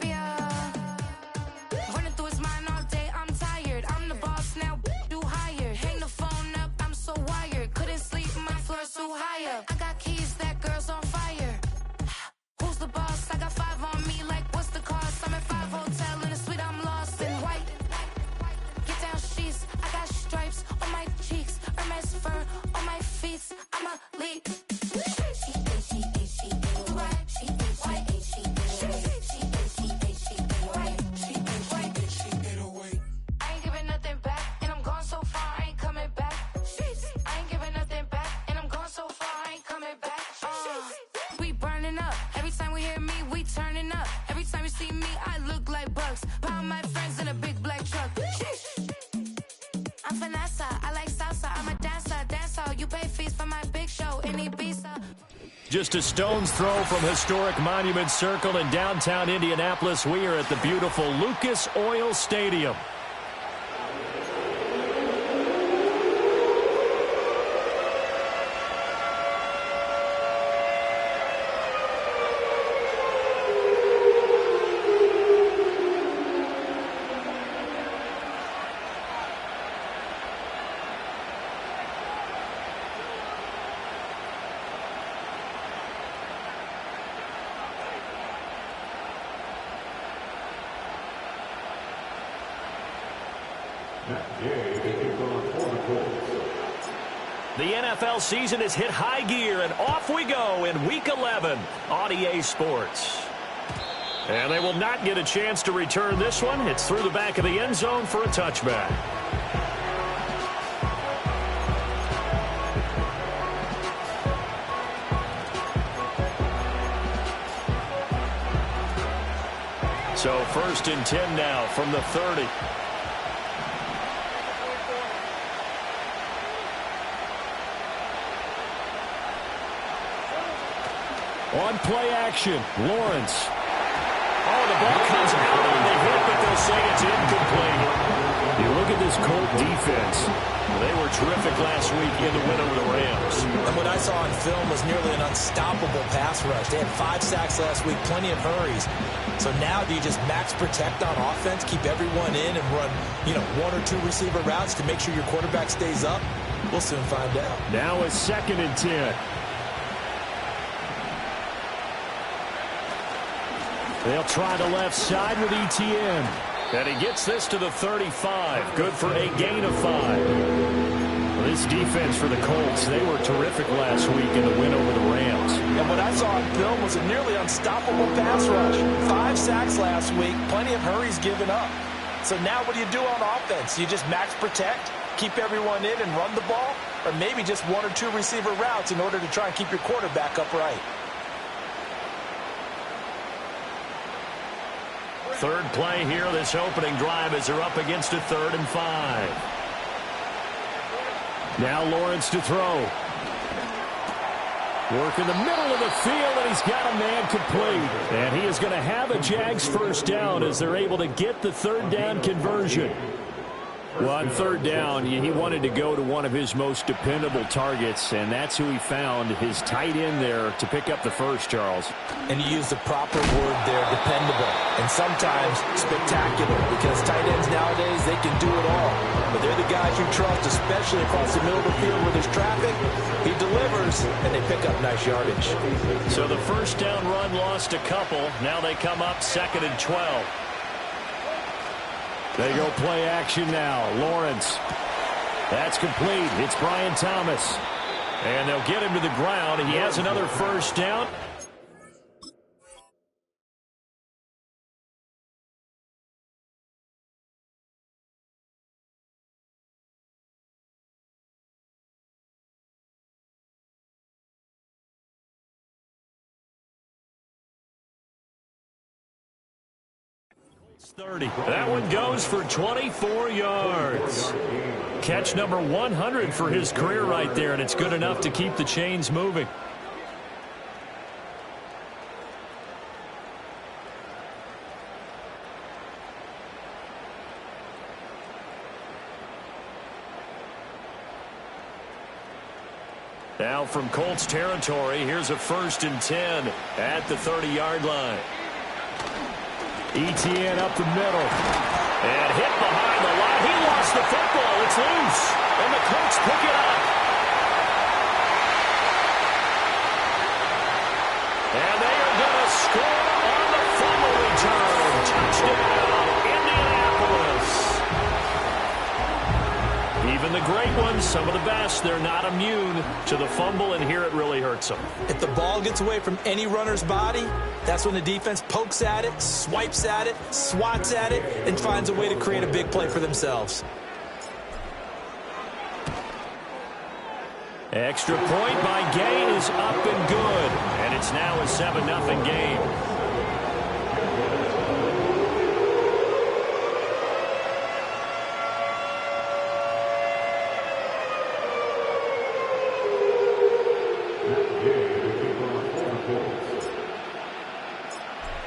Yeah. Running through his mind all day, I'm tired. I'm the boss now, do higher. Hang the phone up, I'm so wired. Couldn't sleep, my floor's too high up. I got keys, that girl's on fire. Who's the boss? I got 5 on me, like what's the cost? I'm at 5 hotel in a suite, I'm lost in white. Get down sheets, I got stripes on my cheeks. Hermes fur on my feet, I'm a lead. Just a stone's throw from historic Monument Circle in downtown Indianapolis. We are at the beautiful Lucas Oil Stadium. The NFL season has hit high gear, and off we go in Week 11 on EA Sports. And they will not get a chance to return this one. It's through the back of the end zone for a touchback. So 1st and 10 now from the 30. On play action, Lawrence. Oh, the ball comes out on the hit, but they'll say it's incomplete. You look at this Colt defense. They were terrific last week in the win over the Rams. And what I saw on film was nearly an unstoppable pass rush. They had 5 sacks last week, plenty of hurries. So now do you just max protect on offense, keep everyone in, and run, 1 or 2 receiver routes to make sure your quarterback stays up? We'll soon find out. Now it's 2nd and 10. They'll try the left side with Etienne. And he gets this to the 35. Good for a gain of 5. This defense for the Colts, they were terrific last week in the win over the Rams. And what I saw on film was a nearly unstoppable pass rush. 5 sacks last week, plenty of hurries given up. So now what do you do on offense? You just max protect, keep everyone in and run the ball? Or maybe just 1 or 2 receiver routes in order to try and keep your quarterback upright? Third play here, this opening drive as they're up against a 3rd and 5. Now Lawrence to throw. Work in the middle of the field, and he's got a man complete. And he is going to have a Jags first down as they're able to get the 3rd down conversion. Well, on 3rd down, he wanted to go to one of his most dependable targets, and that's who he found, his tight end there, to pick up the first, Charles. And you use the proper word there, dependable, and sometimes spectacular, because tight ends nowadays, they can do it all. But they're the guys you trust, especially across the middle of the field where there's traffic. He delivers, and they pick up nice yardage. So the first down run lost a couple. Now they come up 2nd and 12. They go play action now. Lawrence. That's complete. It's Brian Thomas. And they'll get him to the ground. He has another first down. It's 30. That one goes for 24 yards. Catch number 100 for his career right there, and it's good enough to keep the chains moving. Now from Colts territory, here's a 1st and 10 at the 30-yard line. Etienne up the middle. And hit behind the line. He lost the football. It's loose. And the Colts pick it up. And they are going to score on the fumble return. Touchdown, Indianapolis. Even the great ones, some of the best, they're not immune to the fumble, and here it really hurts them. If the ball gets away from any runner's body, that's when the defense pokes at it, swipes at it, swats at it, and finds a way to create a big play for themselves. Extra point by Gain is up and good, and it's now a 7-0 game.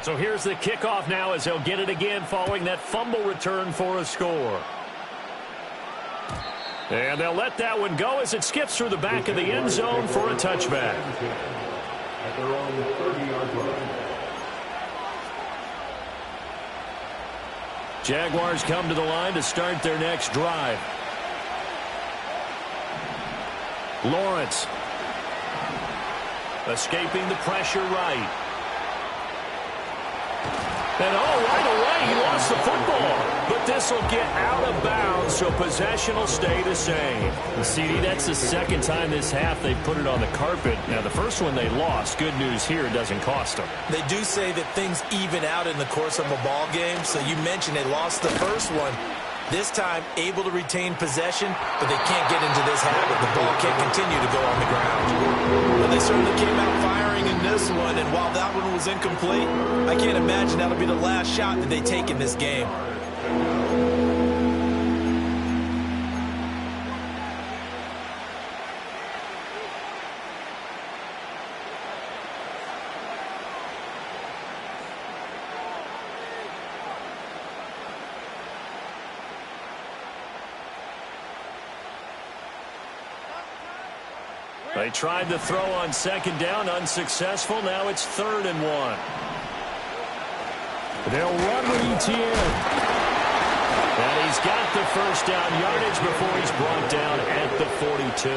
So here's the kickoff now as they'll get it again following that fumble return for a score. And they'll let that one go as it skips through the back of the end zone for a touchback. At their own 30-yard line. Jaguars come to the line to start their next drive. Lawrence escaping the pressure right. And right away, he lost the football. But this will get out of bounds, so possession will stay the same. CD, that's the second time this half they put it on the carpet. Now, the first one they lost. Good news here, it doesn't cost them. They do say that things even out in the course of a ball game. So you mentioned they lost the first one. This time, able to retain possession, but they can't get into this habit. The ball can't continue to go on the ground. Well, they certainly came out firing in this one, and while that one was incomplete, I can't imagine that'll be the last shot that they take in this game. They tried to throw on second down, unsuccessful. Now it's 3rd and 1. They'll run with Etienne. And he's got the first down yardage before he's brought down at the 42.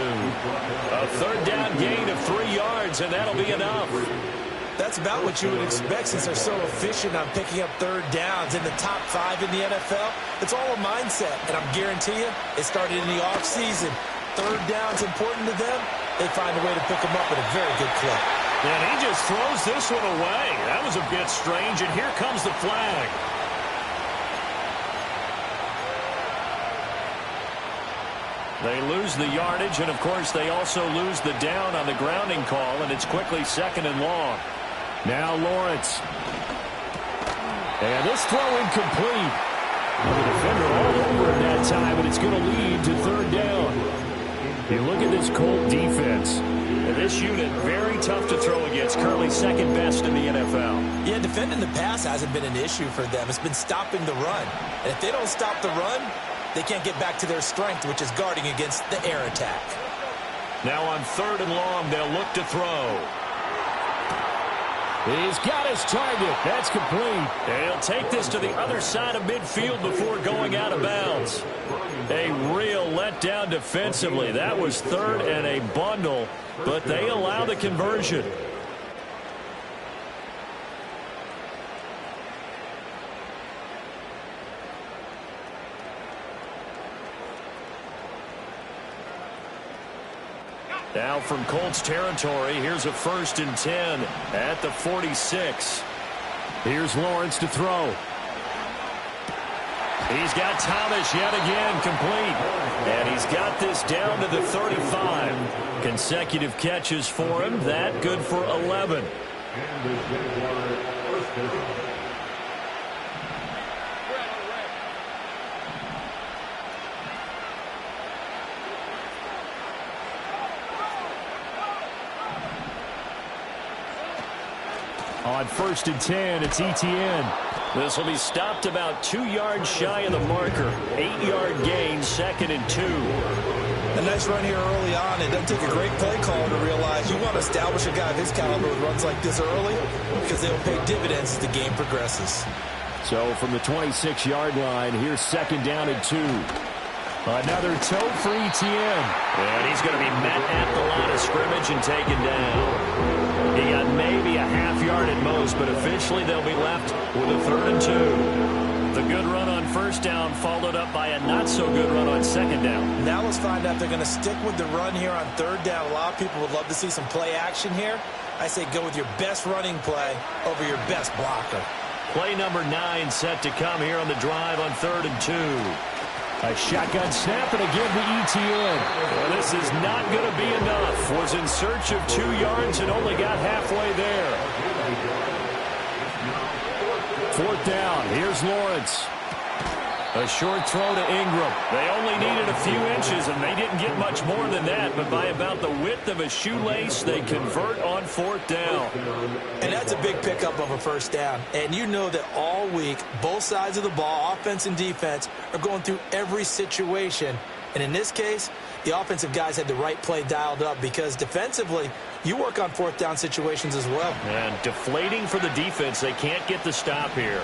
A 3rd down gain of 3 yards, and that'll be enough. That's about what you would expect since they're so efficient on picking up 3rd downs in the top 5 in the NFL. It's all a mindset, and I'm guarantee you it started in the offseason. 3rd down's important to them. They find a way to pick them up at a very good clip. And he just throws this one away. That was a bit strange, and here comes the flag. They lose the yardage, and, of course, they also lose the down on the grounding call, and it's quickly 2nd and long. Now Lawrence. And this throw incomplete. The defender all over him that time, and it's going to lead to 3rd down. You look at this Colt defense. And this unit, very tough to throw against. Currently 2nd best in the NFL. Yeah, defending the pass hasn't been an issue for them. It's been stopping the run. And if they don't stop the run, they can't get back to their strength, which is guarding against the air attack. Now on 3rd and long, they'll look to throw. He's got his target. That's complete. And he'll take this to the other side of midfield before going out of bounds. A real letdown defensively. That was 3rd and a bundle, but they allow the conversion. Now from Colts territory, here's a 1st and 10 at the 46. Here's Lawrence to throw. He's got Thomas yet again complete. And he's got this down to the 35. Consecutive catches for him. That good for 11. On 1st and 10, it's Etienne. This will be stopped about 2 yards shy of the marker. 8-yard gain, 2nd and 2. A nice run here early on. It doesn't take a great play caller to realize you want to establish a guy of his caliber with runs like this early because they will pay dividends as the game progresses. So from the 26-yard line, here's second down and 2. Another toe for Etienne. And he's going to be met at the line of scrimmage and taken down. He got maybe a half yard at most, but officially they'll be left with a 3rd and 2. The good run on first down followed up by a not-so-good run on second down. Now let's find out if they're going to stick with the run here on 3rd down. A lot of people would love to see some play action here. I say go with your best running play over your best blocker. Play number 9 set to come here on the drive on 3rd and 2. A shotgun snap and again to Etienne. Well, this is not going to be enough. Was in search of 2 yards and only got halfway there. 4th down. Here's Lawrence. A short throw to Ingram. They only needed a few inches, and they didn't get much more than that. But by about the width of a shoelace, they convert on 4th down. And that's a big pickup of a 1st down. And you know that all week, both sides of the ball, offense and defense, are going through every situation. And in this case, the offensive guys had the right play dialed up because defensively, you work on 4th down situations as well. And deflating for the defense. They can't get the stop here.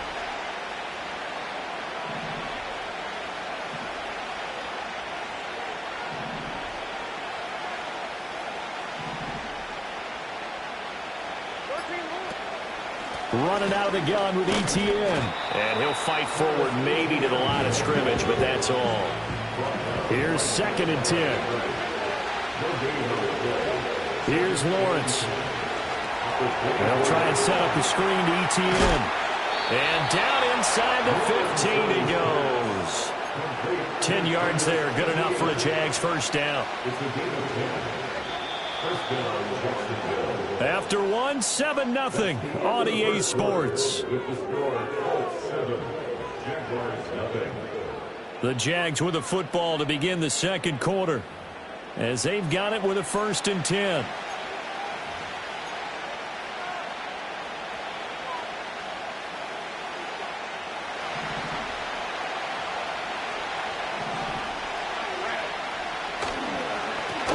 Running out of the gun with Etienne. And he'll fight forward maybe to the line of scrimmage, but that's all. Here's 2nd and 10. Here's Lawrence. They'll try and set up the screen to Etienne. And down inside the 15 he goes. 10 yards there, good enough for a Jags 1st down. After one, 7-0 on EA Sports. The Jags with the football to begin the 2nd quarter as they've got it with a 1st and 10.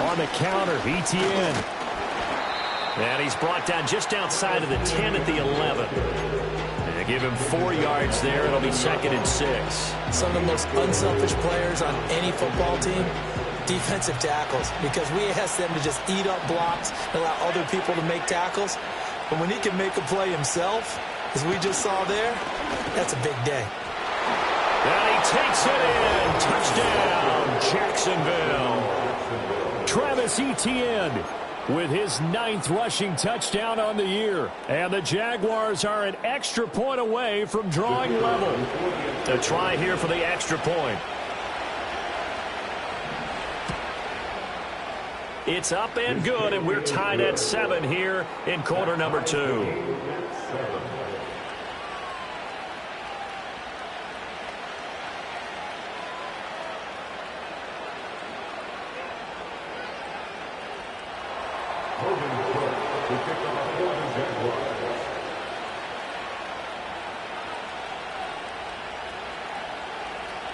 On the counter, Etienne. And he's brought down just outside of the 10 at the 11. And they give him 4 yards there. It'll be 2nd and 6. Some of the most unselfish players on any football team, defensive tackles, because we ask them to just eat up blocks and allow other people to make tackles. But when he can make a play himself, as we just saw there, that's a big day. And he takes it in. Touchdown, Jacksonville. Travis Etienne with his 9th rushing touchdown on the year. And the Jaguars are an extra point away from drawing level. A try here for the extra point. It's up and good, and we're tied at 7 here in quarter number 2.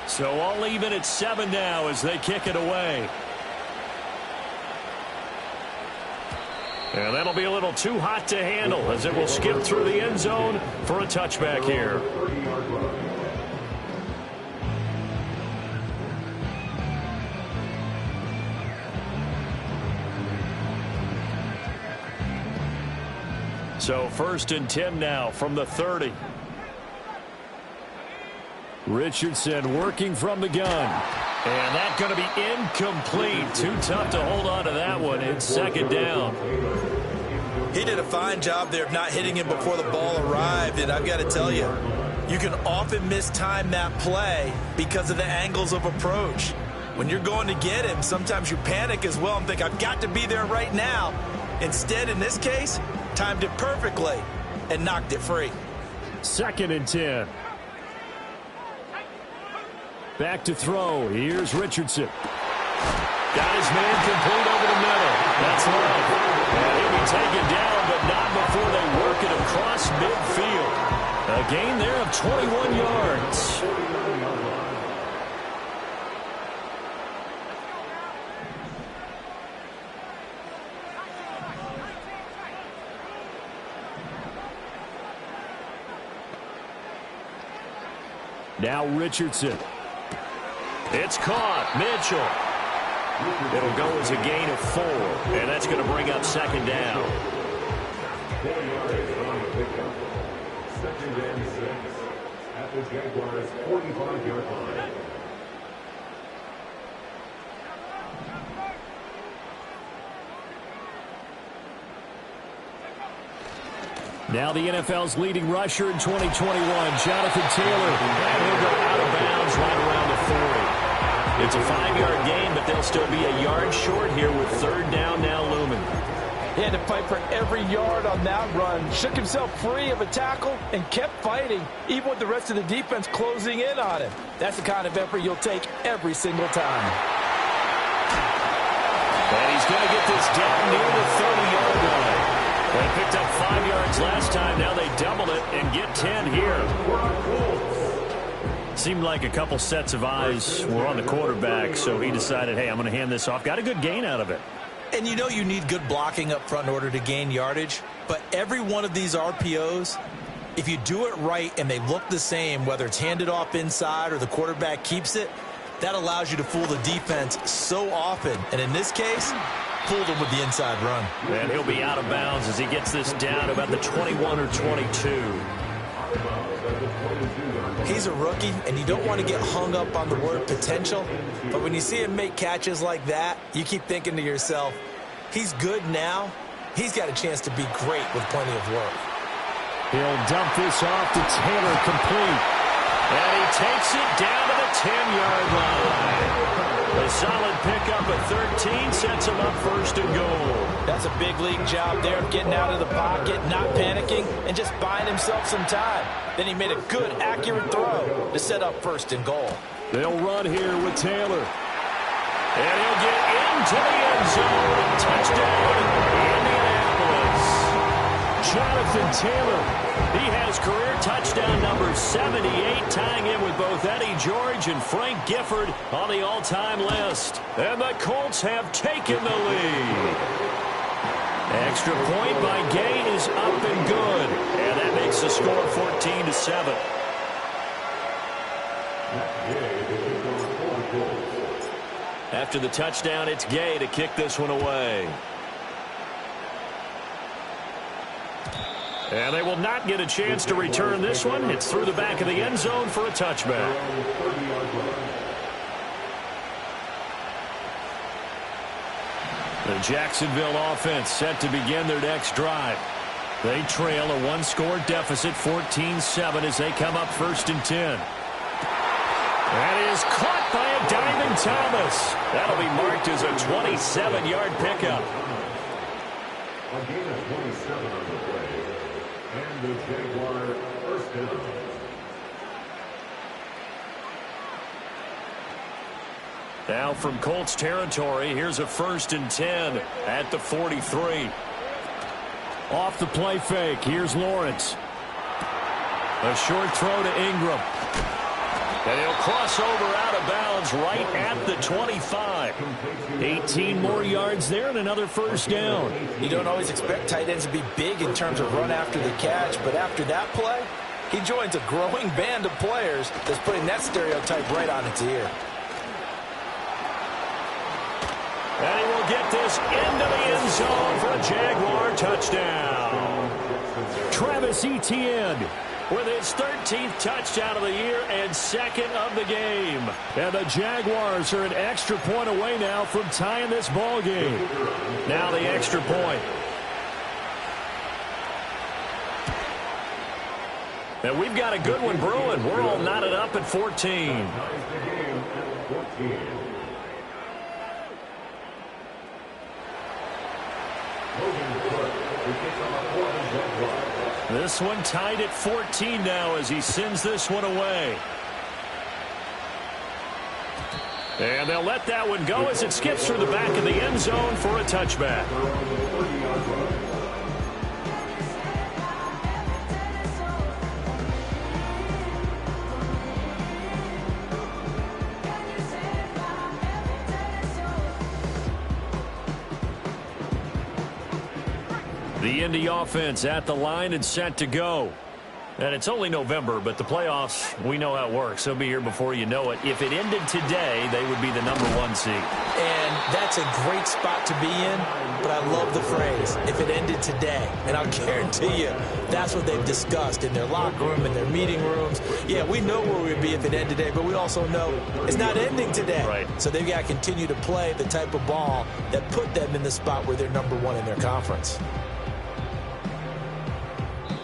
So all even at 7 now as they kick it away. And that'll be a little too hot to handle as it will skip through the end zone for a touchback here. So 1st and 10 now from the 30. Richardson working from the gun. And that's going to be incomplete. Too tough to hold on to that one. It's 2nd down. He did a fine job there of not hitting him before the ball arrived. And I've got to tell you, you can often mistime that play because of the angles of approach. When you're going to get him, sometimes you panic as well and think, I've got to be there right now. Instead, in this case, timed it perfectly and knocked it free. 2nd and 10. Back to throw. Here's Richardson. Got his man complete over the middle. That's love. And he'll be taken down, but not before they work it across midfield. A gain there of 21 yards. Now Richardson. It's caught. Mitchell. It'll go as a gain of 4, and that's going to bring up second down. 4 yards on the pickup. Second and 6 at the Jaguars' 45-yard line. Now the NFL's leading rusher in 2021, Jonathan Taylor. And he'll go out of bounds right around the 40. It's a 5-yard gain, but they'll still be a yard short here with third down now looming. He had to fight for every yard on that run. Shook himself free of a tackle and kept fighting, even with the rest of the defense closing in on him. That's the kind of effort you'll take every single time. And he's going to get this down near the 30-yard line. They picked up 5 yards last time. Now they doubled it and get 10 here. Seemed like a couple sets of eyes were on the quarterback, so he decided, hey, I'm going to hand this off. Got a good gain out of it. And you know you need good blocking up front in order to gain yardage, but every one of these RPOs, if you do it right and they look the same, whether it's handed off inside or the quarterback keeps it, that allows you to fool the defense so often. And in this case, fooled him with the inside run. And he'll be out of bounds as he gets this down about the 21 or 22. He's a rookie, and you don't want to get hung up on the word potential. But when you see him make catches like that, you keep thinking to yourself, he's good now. He's got a chance to be great with plenty of work. He'll dump this off to Taylor, complete. And he takes it down to the 10-yard line. A solid pickup at 13 sets him up first and goal. That's a big league job there of getting out of the pocket, not panicking, and just buying himself some time. Then he made a good, accurate throw to set up first and goal. They'll run here with Taylor. And he'll get into the end zone. Touchdown, Indianapolis. Jonathan Taylor. He has career touchdown number 78, tying in with both Eddie George and Frank Gifford on the all-time list. And the Colts have taken the lead. Extra point by Gay is up and good. And that makes the score 14-7. After the touchdown, it's Gay to kick this one away. And they will not get a chance to return this one. It's through the back of the end zone for a touchback. The Jacksonville offense set to begin their next drive. They trail a one-score deficit, 14-7, as they come up first and 10. That is caught by a diving Thomas. That'll be marked as a 27-yard pickup. A gain of 27 on the play. And the Jaguar first down. Now from Colts territory, here's a first and 10 at the 43. Off the play fake, here's Lawrence. A short throw to Ingram. And he'll cross over out of bounds right at the 25. 18 more yards there and another first down. You don't always expect tight ends to be big in terms of run after the catch, but after that play, he joins a growing band of players that's putting that stereotype right on its ear. And he will get this into the end zone for a Jaguar touchdown. Travis Etienne with his 13th touchdown of the year and second of the game. And the Jaguars are an extra point away now from tying this ball game. Now the extra point. And we've got a good one brewing. We're all knotted up at 14. This one tied at 14 now as he sends this one away. And they'll let that one go as it skips through the back of the end zone for a touchback. The Indy offense at the line and set to go. And it's only November, but the playoffs, we know how it works. They'll be here before you know it. If it ended today, they would be the #1 seed. And that's a great spot to be in, but I love the phrase, if it ended today. And I'll guarantee you, that's what they've discussed in their locker room, in their meeting rooms. Yeah, we know where we'd be if it ended today, but we also know it's not ending today. Right. So they've got to continue to play the type of ball that put them in the spot where they're #1 in their conference.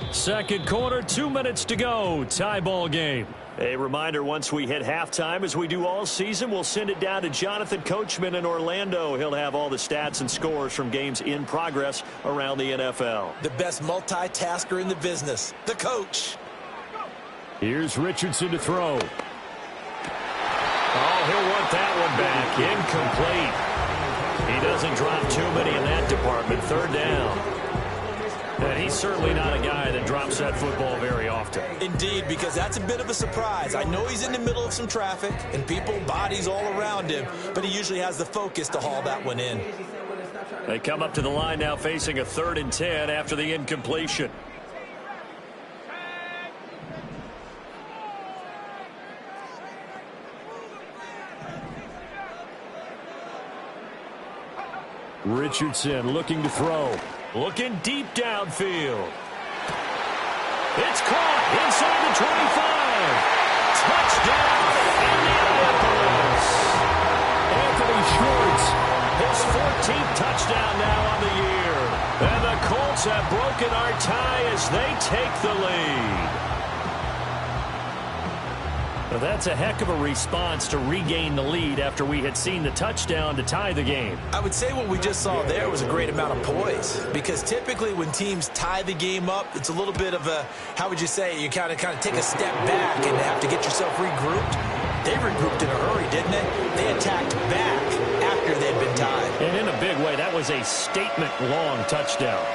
Second quarter, 2 minutes to go. Tie ball game. A reminder, once we hit halftime, as we do all season, we'll send it down to Jonathan Coachman in Orlando. He'll have all the stats and scores from games in progress around the NFL. The best multitasker in the business, the coach. Here's Richardson to throw. Oh, he'll want that one back. Incomplete. He doesn't drop too many in that department. Third down. And he's certainly not a guy that drops that football very often. Indeed, because that's a bit of a surprise. I know he's in the middle of some traffic and people, bodies all around him, but he usually has the focus to haul that one in. They come up to the line now facing a 3rd and 10 after the incompletion. Richardson looking to throw. Looking deep downfield. It's caught inside the 25. Touchdown, Indianapolis. Anthony Schwartz, his 14th touchdown now on the year. And the Colts have broken our tie as they take the lead. Well, that's a heck of a response to regain the lead after we had seen the touchdown to tie the game. I would say what we just saw there was a great amount of poise, because typically when teams tie the game up, it's a little bit of a, how would you say, you kind of take a step back and have to get yourself regrouped. They regrouped in a hurry, didn't they? They attacked back after they'd been tied. And in a big way, that was a statement-long touchdown.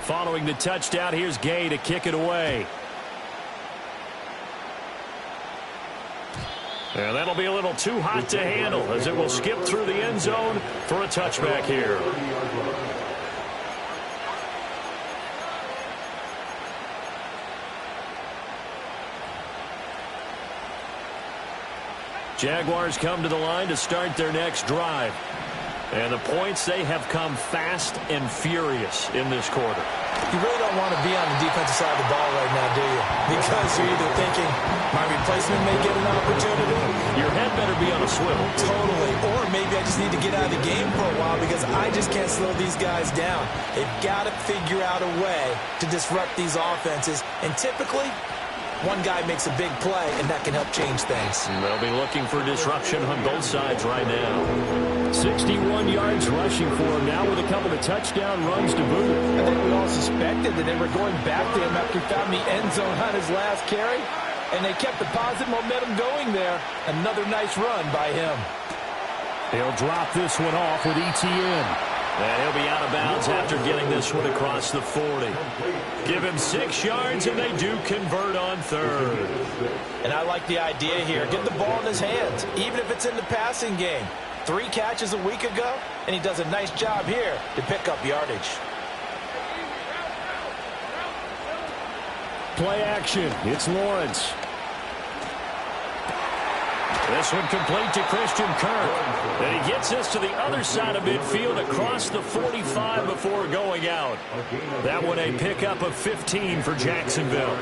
Following the touchdown, here's Gay to kick it away. And that'll be a little too hot to handle as it will skip through the end zone for a touchback here. Jaguars come to the line to start their next drive. And the points, they have come fast and furious in this quarter. You really don't want to be on the defensive side of the ball right now, do you? Because you're either thinking, my replacement may get an opportunity. Your head better be on a swivel. Totally. Or maybe I just need to get out of the game for a while because I just can't slow these guys down. They've got to figure out a way to disrupt these offenses. And typically, one guy makes a big play, and that can help change things. And they'll be looking for disruption on both sides right now. 61 yards rushing for him now with a couple of touchdown runs to boot. I think we all suspected that they were going back to him after he found the end zone on his last carry, and they kept the positive momentum going there. Another nice run by him. He'll drop this one off with ETN. And he'll be out of bounds after getting this one across the 40. Give him 6 yards, and they do convert on 3rd. And I like the idea here. Get the ball in his hands, even if it's in the passing game. 3 catches a week ago, and he does a nice job here to pick up yardage. Play action. It's Lawrence. This one complete to Christian Kirk. And he gets this to the other side of midfield across the 45 before going out. That one a pickup of 15 for Jacksonville.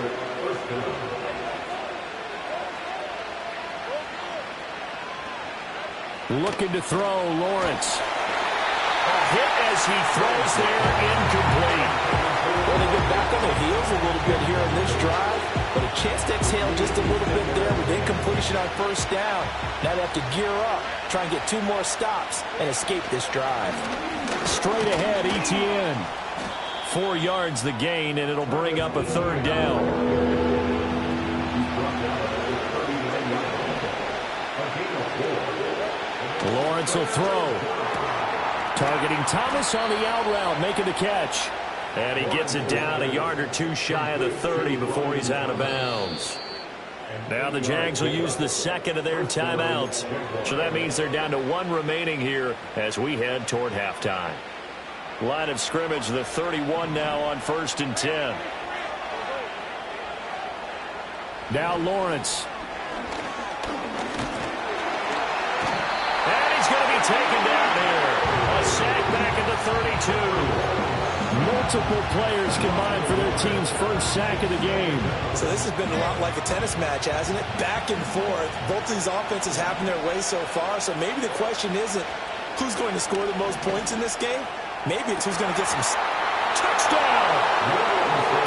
Looking to throw, Lawrence. A hit as he throws there, incomplete. Well, they get back on their heels a little bit here in this drive, but a chance to exhale just a little bit there with incompletion on 1st down. Now they have to gear up, try and get 2 more stops, and escape this drive. Straight ahead, ETN. 4 yards the gain, and it'll bring up a 3rd down. Lawrence will throw. Targeting Thomas on the out route, making the catch. And he gets it down a yard or two shy of the 30 before he's out of bounds. Now the Jags will use the second of their timeouts. So that means they're down to one remaining here as we head toward halftime. Line of scrimmage, the 31 now on 1st and 10. Now Lawrence. And he's going to be taken down here. A sack back at the 32. Multiple players combined for their team's first sack of the game. So this has been a lot like a tennis match, hasn't it? Back and forth. Both of these offenses having their way so far. So maybe the question isn't who's going to score the most points in this game. Maybe it's who's going to get some touchdown.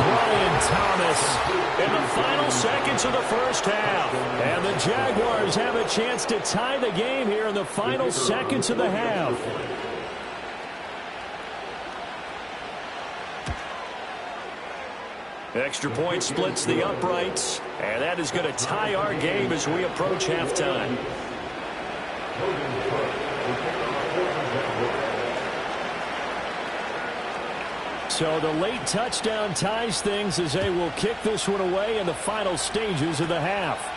Brian Thomas in the final seconds of the first half. And the Jaguars have a chance to tie the game here in the final seconds of the half. Extra point splits the uprights, and that is going to tie our game as we approach halftime. So the late touchdown ties things as they will kick this one away in the final stages of the half.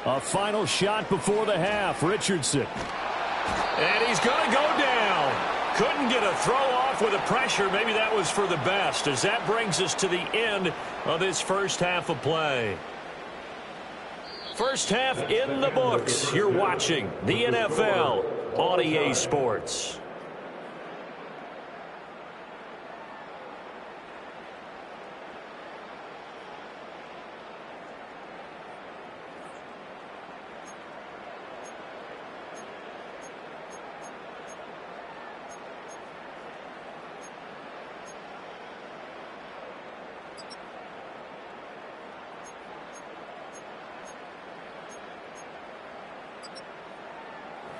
A final shot before the half. Richardson. And he's going to go down. Couldn't get a throw off with the pressure. Maybe that was for the best, as that brings us to the end of this first half of play. First half in the books. You're watching the NFL on EA Sports.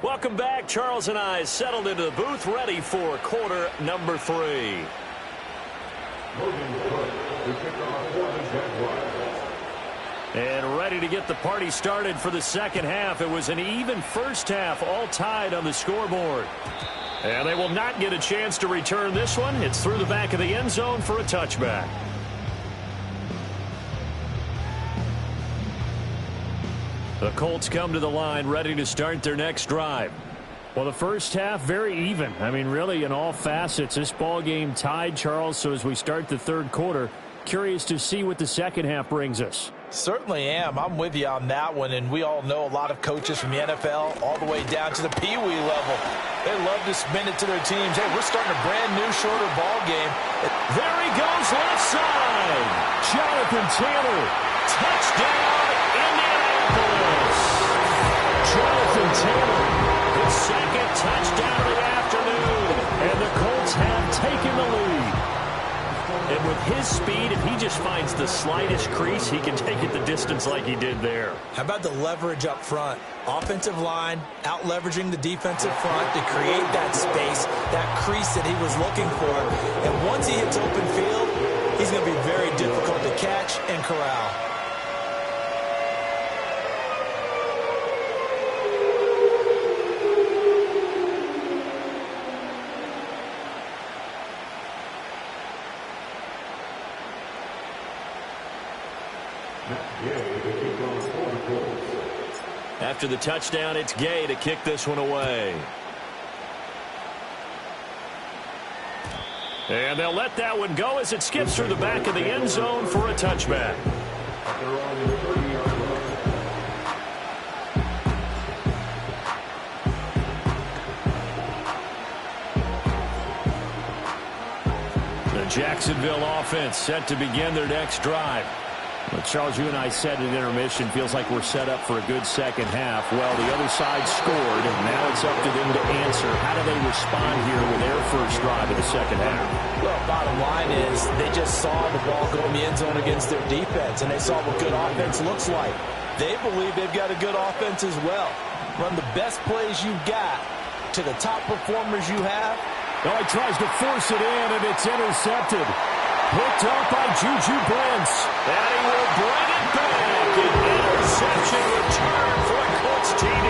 Welcome back. Charles and I settled into the booth, ready for quarter number 3. And ready to get the party started for the second half. It was an even first half, all tied on the scoreboard. And they will not get a chance to return this one. It's through the back of the end zone for a touchback. The Colts come to the line ready to start their next drive. Well, the first half, very even. I mean, really, in all facets, this ball game tied, Charles. So as we start the third quarter, curious to see what the second half brings us. Certainly am. I'm with you on that one, and we all know a lot of coaches from the NFL all the way down to the Pee Wee level. They love to spin it to their teams. Hey, we're starting a brand new, shorter ball game. There he goes, left side. Jonathan Taylor, touchdown, Indianapolis. Jonathan Taylor, his second touchdown of the afternoon, and the Colts have taken the lead. And with his speed, if he just finds the slightest crease, he can take it the distance like he did there. How about the leverage up front? Offensive line out-leveraging the defensive front to create that space, that crease that he was looking for. And once he hits open field, he's going to be very difficult to catch and corral. After the touchdown, it's Gay to kick this one away. And they'll let that one go as it skips through the back of the end zone for a touchback. The Jacksonville offense set to begin their next drive. Well, Charles, you and I said at intermission, feels like we're set up for a good second half. Well, the other side scored, and now it's up to them to answer. How do they respond here with their first drive of the second half? Well, bottom line is they just saw the ball go in the end zone against their defense, and they saw what good offense looks like. They believe they've got a good offense as well. Run the best plays you've got to the top performers you have. Oh, he tries to force it in, and it's intercepted. Picked up by Juju Brents. And he will bring it back. An interception return for a Colts TD.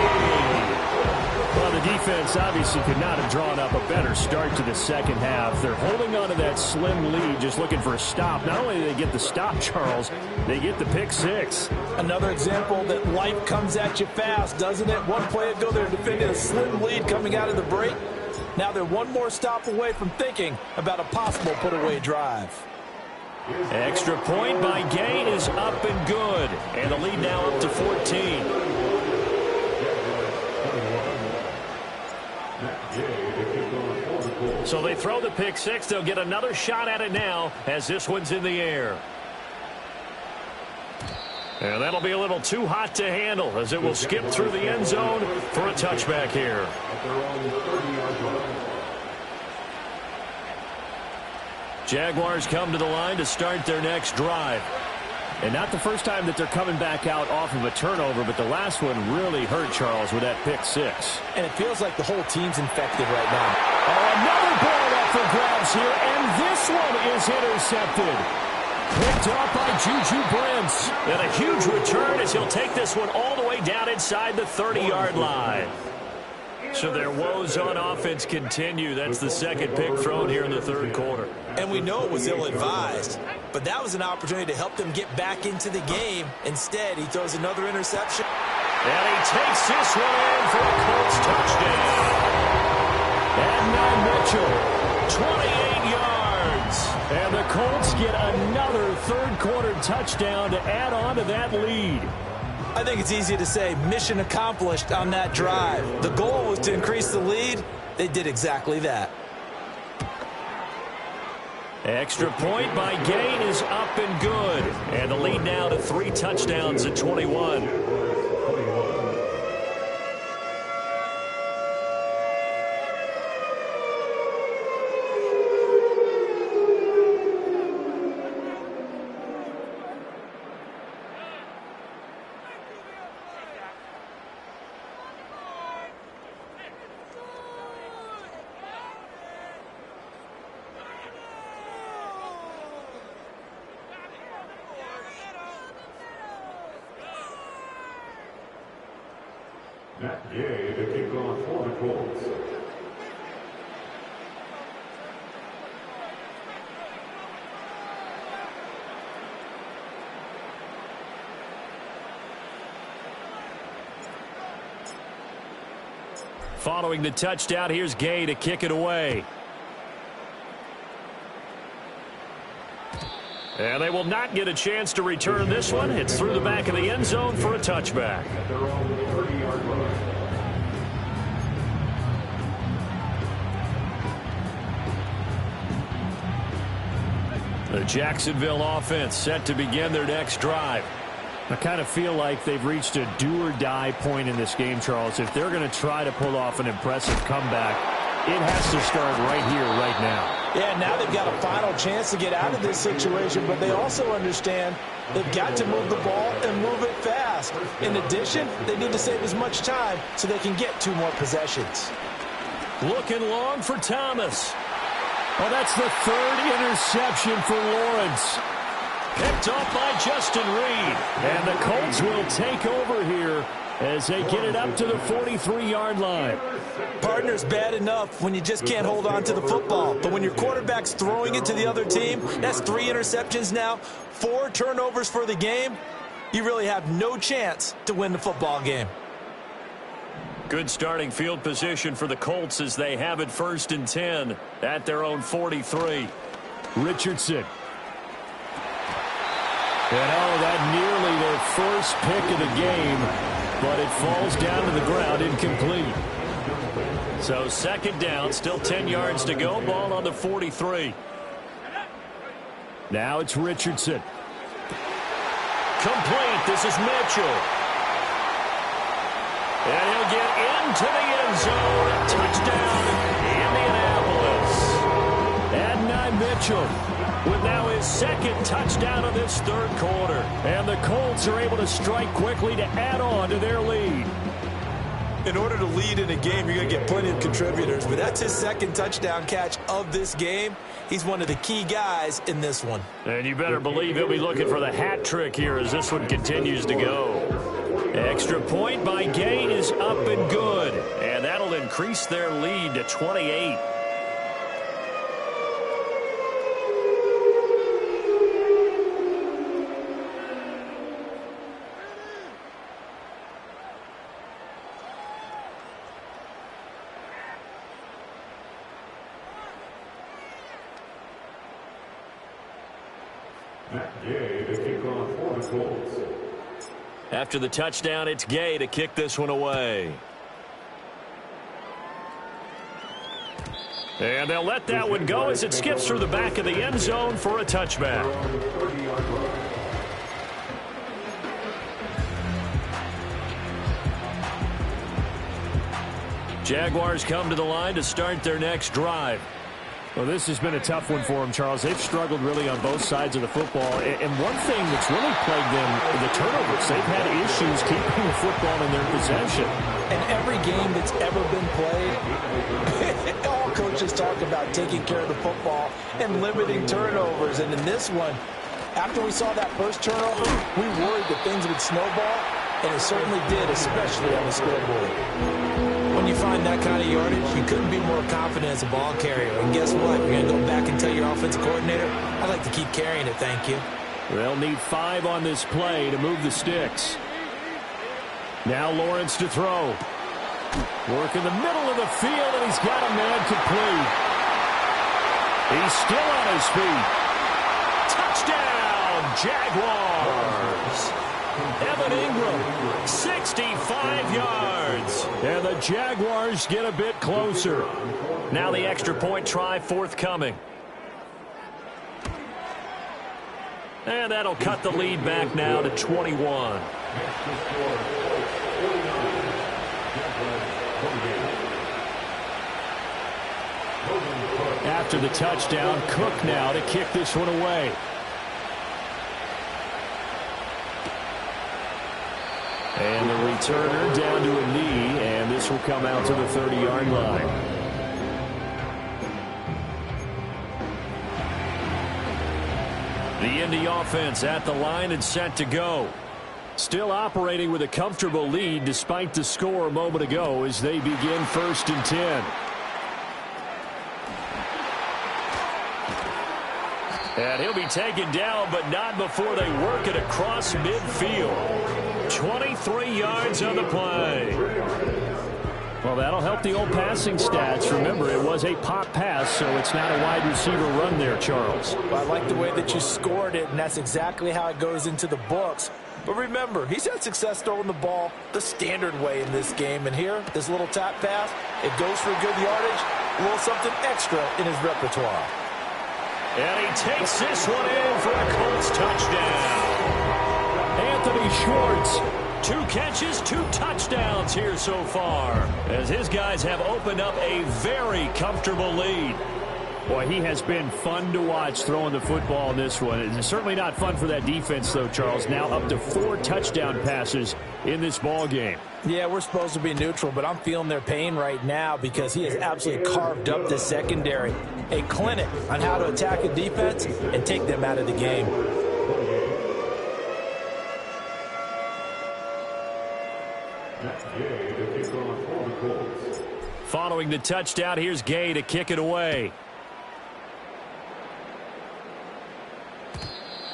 Well, the defense obviously could not have drawn up a better start to the second half. They're holding on to that slim lead, just looking for a stop. Not only do they get the stop, Charles, they get the pick six. Another example that life comes at you fast, doesn't it? One play ago, they're defending a slim lead coming out of the break. Now they're one more stop away from thinking about a possible put-away drive. Extra point by Gay is up and good. And the lead now up to 14. So they throw the pick six. They'll get another shot at it now as this one's in the air. And that'll be a little too hot to handle as it will skip through the end zone for a touchback here. Jaguars come to the line to start their next drive. And not the first time that they're coming back out off of a turnover, but the last one really hurt, Charles, with that pick six. And it feels like the whole team's infected right now. Oh, another ball up for grabs here, and this one is intercepted. Picked up by Juju Brents. And a huge return as he'll take this one all the way down inside the 30-yard line. So their woes on offense continue. That's the second pick thrown here in the third quarter. And we know it was ill-advised, but that was an opportunity to help them get back into the game. Instead, he throws another interception. And he takes this one in for a Colts touchdown. And now Mitchell, 28 yards. And the Colts get another third-quarter touchdown to add on to that lead. I think it's easy to say mission accomplished on that drive. The goal was to increase the lead. They did exactly that. Extra point by Gain is up and good. And the lead now to 3 touchdowns at 21. Matt Gay to kick off for the Colts. Following the touchdown, here's Gay to kick it away. And they will not get a chance to return this one. It's through the back of the end zone for a touchback. At their own 30-yard line. The Jacksonville offense set to begin their next drive. I kind of feel like they've reached a do-or-die point in this game, Charles. If they're going to try to pull off an impressive comeback, it has to start right here, right now. Yeah, now they've got a final chance to get out of this situation, but they also understand they've got to move the ball and move it fast. In addition, they need to save as much time so they can get 2 more possessions. Looking long for Thomas. Oh, that's the 3rd interception for Lawrence. Picked off by Justin Reed. And the Colts will take over here as they get it up to the 43-yard line. Partner's bad enough when you just can't hold on to the football. But when your quarterback's throwing it to the other team, that's 3 interceptions now, 4 turnovers for the game. You really have no chance to win the football game. Good starting field position for the Colts as they have it 1st and 10 at their own 43. Richardson. And that nearly their first pick of the game, but it falls down to the ground incomplete. So 2nd down, still 10 yards to go, ball on the 43. Now it's Richardson. Complete, this is Mitchell. And he'll get into the end zone. Touchdown, Indianapolis. Adonai Mitchell with now his 2nd touchdown of this 3rd quarter. And the Colts are able to strike quickly to add on to their lead. In order to lead in a game, you're going to get plenty of contributors, but that's his second touchdown catch of this game. He's one of the key guys in this one. And you better believe he'll be looking for the hat trick here as this one continues to go. Extra point by Gay is up and good, and that'll increase their lead to 28. After the touchdown, it's Gay to kick this one away. And they'll let that one go as it skips through the back of the end zone for a touchback. Jaguars come to the line to start their next drive. Well, this has been a tough one for them, Charles. They've struggled really on both sides of the football. And one thing that's really plagued them, the turnovers. They've had issues keeping the football in their possession. And every game that's ever been played, all coaches talk about taking care of the football and limiting turnovers. And in this one, after we saw that first turnover, we worried that things would snowball, and it certainly did, especially on the scoreboard. When you find that kind of yardage, you couldn't be more confident as a ball carrier. And guess what? You're going to go back and tell your offensive coordinator, I'd like to keep carrying it, thank you. They'll need 5 on this play to move the sticks. Now Lawrence to throw. Work in the middle of the field, and he's got a man complete. He's still on his feet. Touchdown, Jaguars! Evan Ingram, 65 yards. And the Jaguars get a bit closer. Now the extra point try forthcoming. And that'll cut the lead back now to 21. After the touchdown, Cook now to kick this one away. And the returner down to a knee, and this will come out to the 30-yard line. The Indy offense at the line and set to go. Still operating with a comfortable lead despite the score a moment ago as they begin 1st and 10. And he'll be taken down, but not before they work it across midfield. 23 yards on the play. Well, that'll help the old passing stats. Remember, it was a pop pass, so it's not a wide receiver run there, Charles. Well, I like the way that you scored it, and that's exactly how it goes into the books. But remember, he's had success throwing the ball the standard way in this game. And here, this little tap pass, it goes for good yardage, a little something extra in his repertoire. And he takes this one in for a Colts touchdown. Anthony Schwartz, 2 catches, 2 touchdowns here so far, as his guys have opened up a very comfortable lead. Boy, he has been fun to watch throwing the football in this one. It's certainly not fun for that defense, though, Charles. Now up to 4 touchdown passes in this ball game. Yeah, we're supposed to be neutral, but I'm feeling their pain right now because he has absolutely carved up the secondary. A clinic on how to attack a defense and take them out of the game. Following the touchdown, here's Gay to kick it away.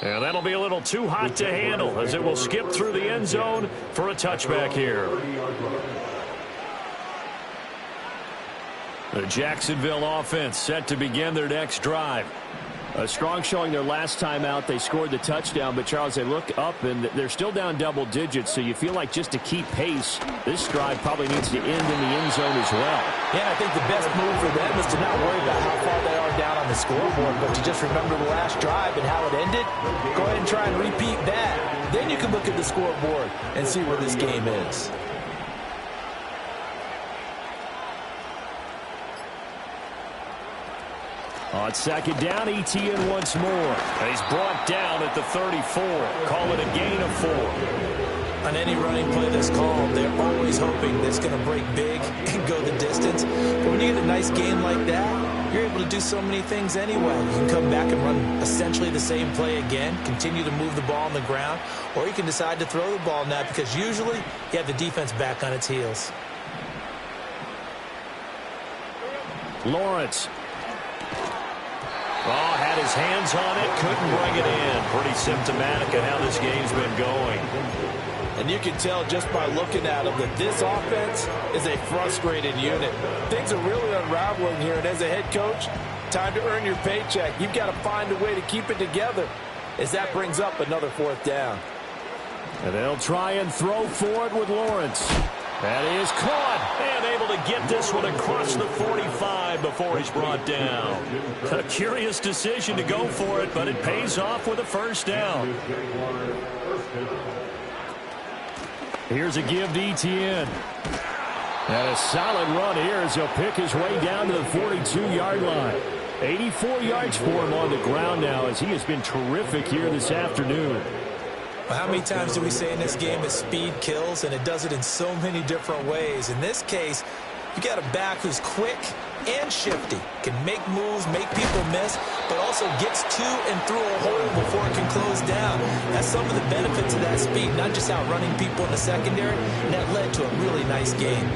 And that'll be a little too hot to handle as it will skip through the end zone for a touchback here. The Jacksonville offense set to begin their next drive. A strong showing their last time out. They scored the touchdown, but, Charles, they look up, and they're still down double digits, so you feel like just to keep pace, this drive probably needs to end in the end zone as well. Yeah, I think the best move for them is to not worry about how far they are down on the scoreboard, but to just remember the last drive and how it ended. Go ahead and try and repeat that. Then you can look at the scoreboard and see where this game is. On second down, Etienne once more. And he's brought down at the 34. Call it a gain of 4. On any running play that's called, they're always hoping that it's going to break big and go the distance. But when you get a nice game like that, you're able to do so many things anyway. You can come back and run essentially the same play again, continue to move the ball on the ground, or you can decide to throw the ball now because usually you have the defense back on its heels. Lawrence. Oh, had his hands on it, couldn't bring it in. Pretty symptomatic of how this game's been going. And you can tell just by looking at them that this offense is a frustrated unit. Things are really unraveling here, and as a head coach, time to earn your paycheck. You've got to find a way to keep it together as that brings up another 4th down. And they'll try and throw for it with Lawrence. That is caught and able to get this one across the 45 before he's brought down. A curious decision to go for it, but it pays off with a 1st down. Here's a give to Etienne. And a solid run here as he'll pick his way down to the 42-yard line. 84 yards for him on the ground now as he has been terrific here this afternoon. Well, how many times do we say in this game that speed kills, and it does it in so many different ways? In this case, you got a back who's quick and shifty, can make moves, make people miss, but also gets to and through a hole before it can close down. That's some of the benefits of that speed, not just outrunning people in the secondary, and that led to a really nice game.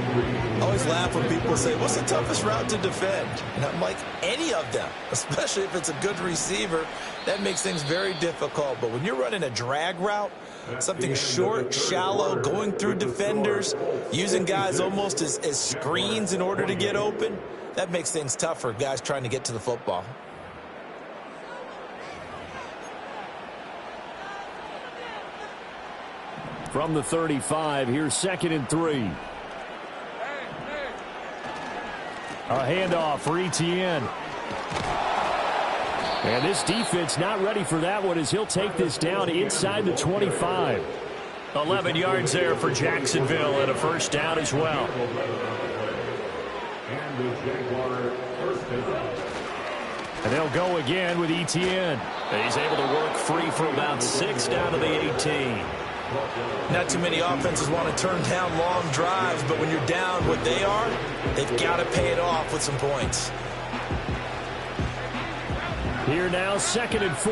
I always laugh when people say, what's the toughest route to defend? And I'm like, any of them, especially if it's a good receiver. That makes things very difficult. But when you're running a drag route, something short, shallow, going through defenders, using guys almost as screens in order to get open, that makes things tough for guys trying to get to the football. From the 35, here's 2nd and 3. A handoff for Etienne. And this defense not ready for that one as he'll take this down inside the 25. 11 yards there for Jacksonville and a 1st down as well. And they'll go again with Etienne. And he's able to work free for about 6 down to the 18. Not too many offenses want to turn down long drives, but when you're down what they are, they've got to pay it off with some points. Here now, 2nd and 4.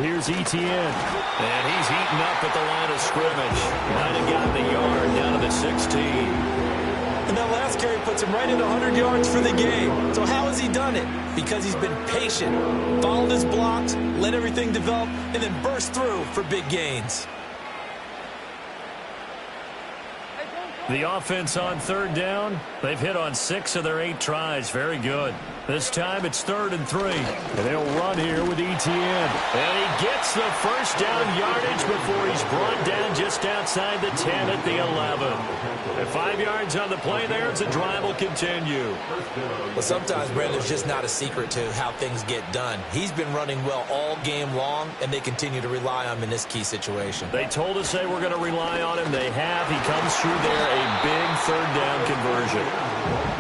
Here's Etienne. And he's eaten up at the line of scrimmage. Might have gotten a yard down to the 16. And that last carry puts him right at 100 yards for the game. So how has he done it? Because he's been patient, followed his blocks, let everything develop, and then burst through for big gains. The offense on 3rd down, they've hit on 6 of their 8 tries. Very good. This time it's 3rd and 3. And they'll run here with Etienne. And he gets the 1st down yardage before he's brought down just outside the 10 at the 11. And 5 yards on the play there as the drive will continue. Well, sometimes, Brandon, there's just not a secret to how things get done. He's been running well all game long, and they continue to rely on him in this key situation. They told us they were going to rely on him. They have. He comes through there, a big 3rd down conversion.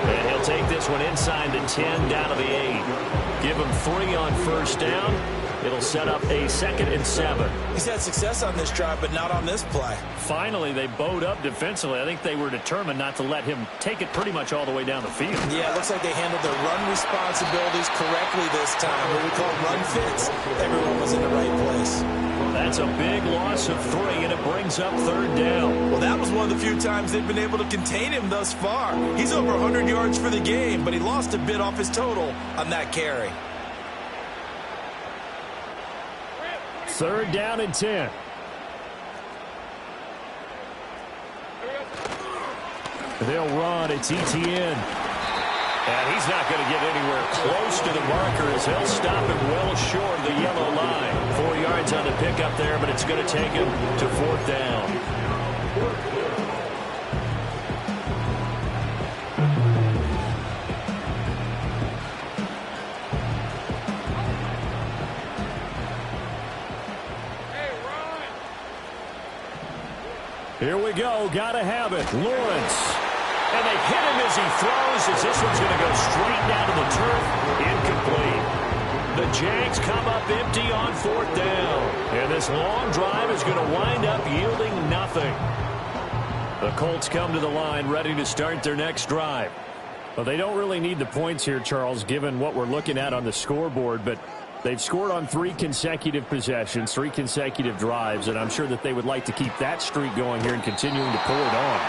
And he'll take this one inside the 10 down to the 8. Give him 3 on 1st down. It'll set up a 2nd and 7. He's had success on this drive, but not on this play. Finally, they bowed up defensively. I think they were determined not to let him take it pretty much all the way down the field. Yeah, it looks like they handled their run responsibilities correctly this time. What we call run fits. Everyone was in the right place. That's a big loss of 3, and it brings up 3rd down. Well, that was one of the few times they've been able to contain him thus far. He's over 100 yards for the game, but he lost a bit off his total on that carry. 3rd down and 10. They'll run. It's Etienne. And he's not going to get anywhere close to the marker as he'll stop him well short of the yellow line. 4 yards on the pickup there, but it's going to take him to 4th down. Here we go. Gotta have it. Lawrence. And they hit him as he throws as this one's going to go straight down to the turf. Incomplete. The Jags come up empty on 4th down. And this long drive is going to wind up yielding nothing. The Colts come to the line ready to start their next drive. Well, they don't really need the points here, Charles, given what we're looking at on the scoreboard, but they've scored on 3 consecutive possessions, 3 consecutive drives, and I'm sure that they would like to keep that streak going here and continuing to pull it on.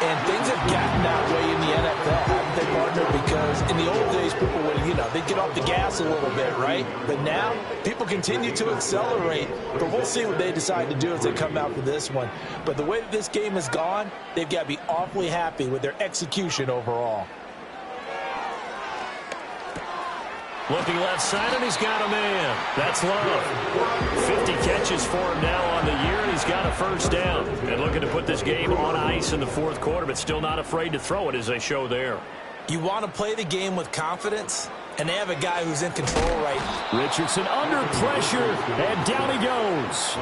And things have gotten that way in the NFL, haven't they, partner? Because in the old days, people would, they'd get off the gas a little bit, right? But now, people continue to accelerate. But we'll see what they decide to do as they come out for this one. But the way that this game has gone, they've got to be awfully happy with their execution overall. Looking left side, and he's got a man. That's Love. 50 catches for him now on the year, and he's got a first down. And looking to put this game on ice in the 4th quarter, but still not afraid to throw it as they show there. You want to play the game with confidence, and they have a guy who's in control right now. Richardson under pressure, and down he goes.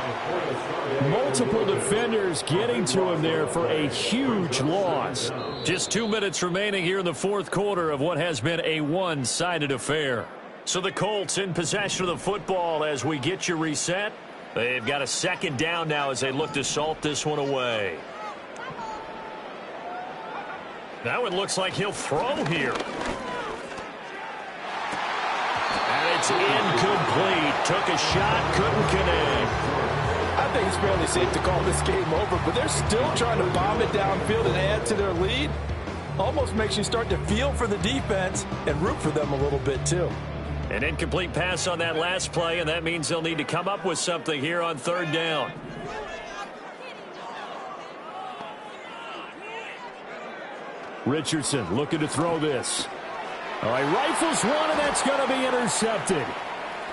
Multiple defenders getting to him there for a huge loss. Just 2 minutes remaining here in the 4th quarter of what has been a one-sided affair. So the Colts in possession of the football as we get you reset. They've got a 2nd down now as they look to salt this one away. Now it looks like he'll throw here. And it's incomplete. Took a shot, couldn't connect. I think it's fairly safe to call this game over, but they're still trying to bomb it downfield and add to their lead. Almost makes you start to feel for the defense and root for them a little bit too. An incomplete pass on that last play, and that means they'll need to come up with something here on 3rd down. Richardson looking to throw this. All right, rifles one, and that's going to be intercepted.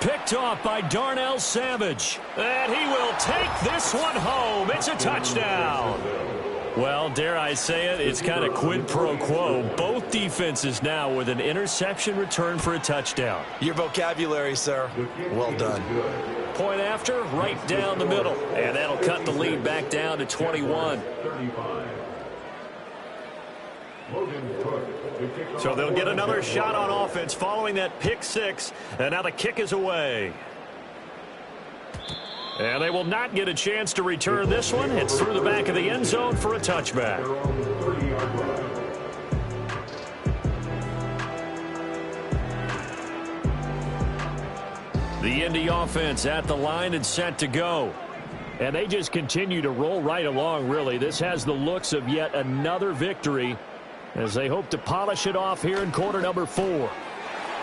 Picked off by Darnell Savage. And he will take this one home. It's a touchdown. Well, dare I say it, it's kind of quid pro quo. Both defenses now with an interception return for a touchdown. Your vocabulary, sir. Well done. Point after, right down the middle. And that'll cut the lead back down to 21. So they'll get another shot on offense following that pick 6. And now the kick is away. And they will not get a chance to return this one. It's through the back of the end zone for a touchback. The Indy offense at the line and set to go. And they just continue to roll right along, really. This has the looks of yet another victory as they hope to polish it off here in quarter number 4.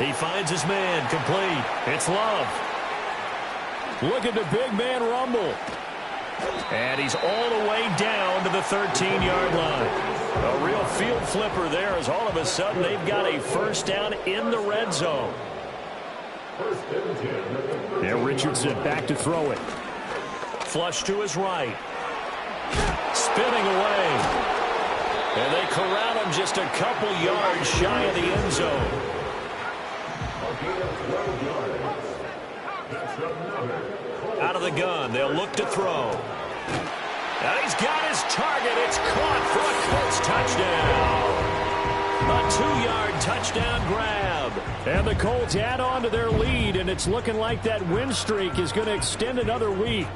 He finds his man, complete. It's Love. Look at the big man rumble. And he's all the way down to the 13-yard line. A real field flipper there as all of a sudden they've got a first down in the red zone. And Richardson back to throw it. Flush to his right. Spinning away. And they corral him just a couple yards shy of the end zone. Out of the gun, they'll look to throw. And he's got his target. It's caught for a Colts touchdown. A 2-yard touchdown grab. And the Colts add on to their lead, and it's looking like that win streak is going to extend another week.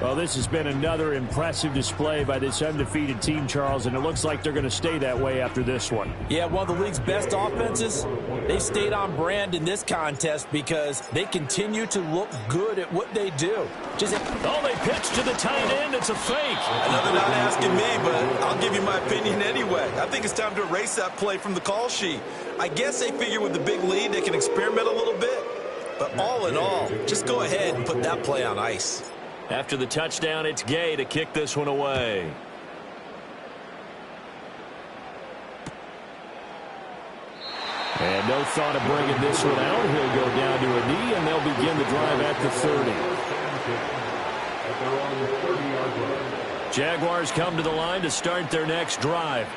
Well, this has been another impressive display by this undefeated team, Charles, and it looks like they're going to stay that way after this one. Yeah, one of the league's best offenses. They stayed on brand in this contest because they continue to look good at what they do. They pitch to the tight end. It's a fake. I know they're not asking me, but I'll give you my opinion anyway. I think it's time to erase that play from the call sheet. I guess they figure with the big lead they can experiment a little bit. But all in all, just go ahead and put that play on ice. After the touchdown, it's Gay to kick this one away. And no thought of bringing this one out. He'll go down to a knee, and they'll begin the drive at the 30. Jaguars come to the line to start their next drive.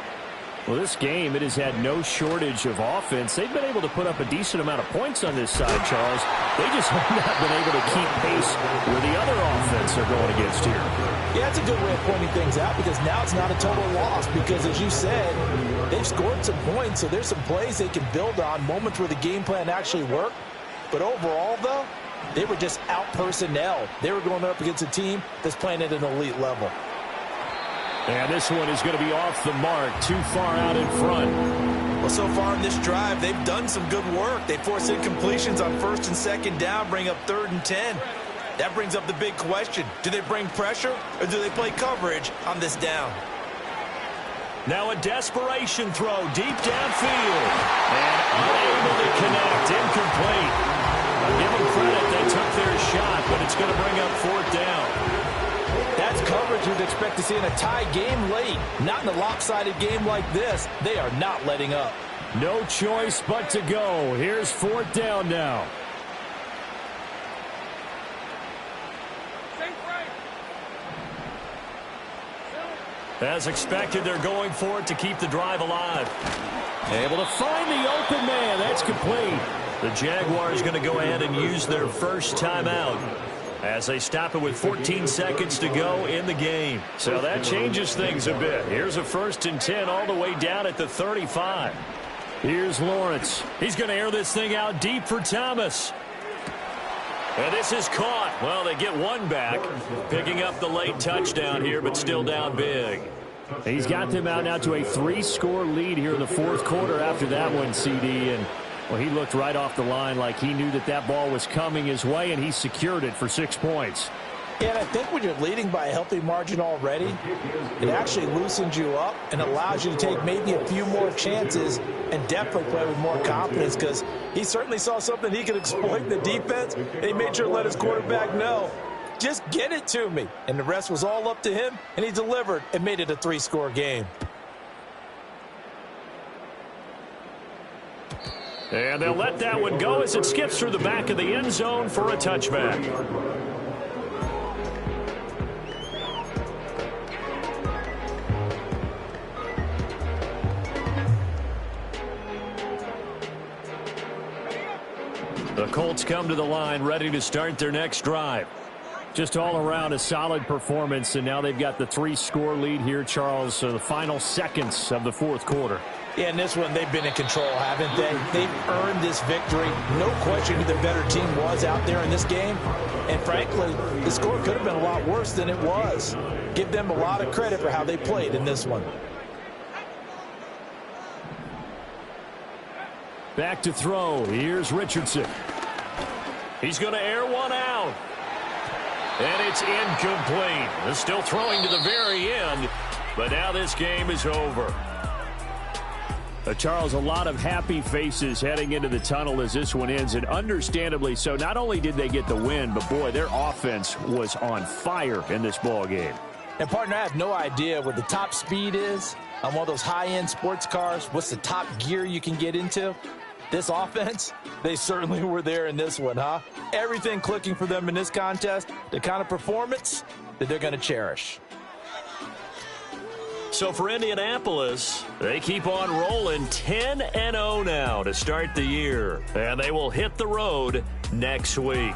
Well, this game, it has had no shortage of offense. They've been able to put up a decent amount of points on this side, Charles. They just have not been able to keep pace with the other offense they're going against here. Yeah, that's a good way of pointing things out because now it's not a total loss because, as you said, They've scored some points, so there's some plays they can build on, moments where the game plan actually worked. But overall, though, they were just out-personnel. They were going up against a team that's playing at an elite level. And this one is going to be off the mark, too far out in front. Well, so far in this drive, they've done some good work. They force incompletions on 1st and 2nd down, bring up 3rd and 10. That brings up the big question. Do they bring pressure or do they play coverage on this down? Now a desperation throw deep downfield. And unable to connect. Incomplete. I'll give them credit. They took their shot, but it's going to bring up 4th down. That's coverage you'd expect to see in a tie game late. Not in a lopsided game like this. They are not letting up. No choice but to go. Here's 4th down now. As expected, they're going for it to keep the drive alive. Able to find the open man. That's complete. The Jaguars going to go ahead and use their first timeout as they stop it with 14 seconds to go in the game. So that changes things a bit. Here's a 1st and 10 all the way down at the 35. Here's Lawrence. He's going to air this thing out deep for Thomas. And this is caught. Well, they get one back, picking up the late touchdown here, but still down big. He's got them out now to a 3-score lead here in the 4th quarter after that one, CD. And, well, he looked right off the line like he knew that that ball was coming his way, and he secured it for 6 points. And I think when you're leading by a healthy margin already, it actually loosens you up and allows you to take maybe a few more chances and definitely play with more confidence, because he certainly saw something he could exploit in the defense, and he made sure to let his quarterback know, just get it to me. And the rest was all up to him, and he delivered and made it a 3-score game. And they'll let that one go as it skips through the back of the end zone for a touchback. The Colts come to the line ready to start their next drive. Just all around a solid performance, and now they've got the 3-score lead here, Charles, so the final seconds of the 4th quarter. Yeah, in this one, they've been in control, haven't they? They've earned this victory. No question who the better team was out there in this game. And frankly, the score could have been a lot worse than it was. Give them a lot of credit for how they played in this one. Back to throw. Here's Richardson. He's going to air one out. And it's incomplete. They're still throwing to the very end, but now this game is over. Charles, a lot of happy faces heading into the tunnel as this one ends, and understandably so. Not only did they get the win, but boy, their offense was on fire in this ball game. And partner, I have no idea what the top speed is on one of those high-end sports cars. What's the top gear you can get into? This offense, they certainly were there in this one, huh? Everything clicking for them in this contest, the kind of performance that they're going to cherish. So for Indianapolis, they keep on rolling 10-0 now to start the year. And they will hit the road next week.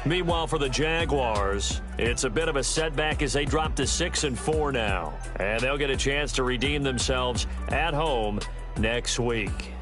Meanwhile, for the Jaguars, it's a bit of a setback as they drop to 6-4 now. And they'll get a chance to redeem themselves at home next week.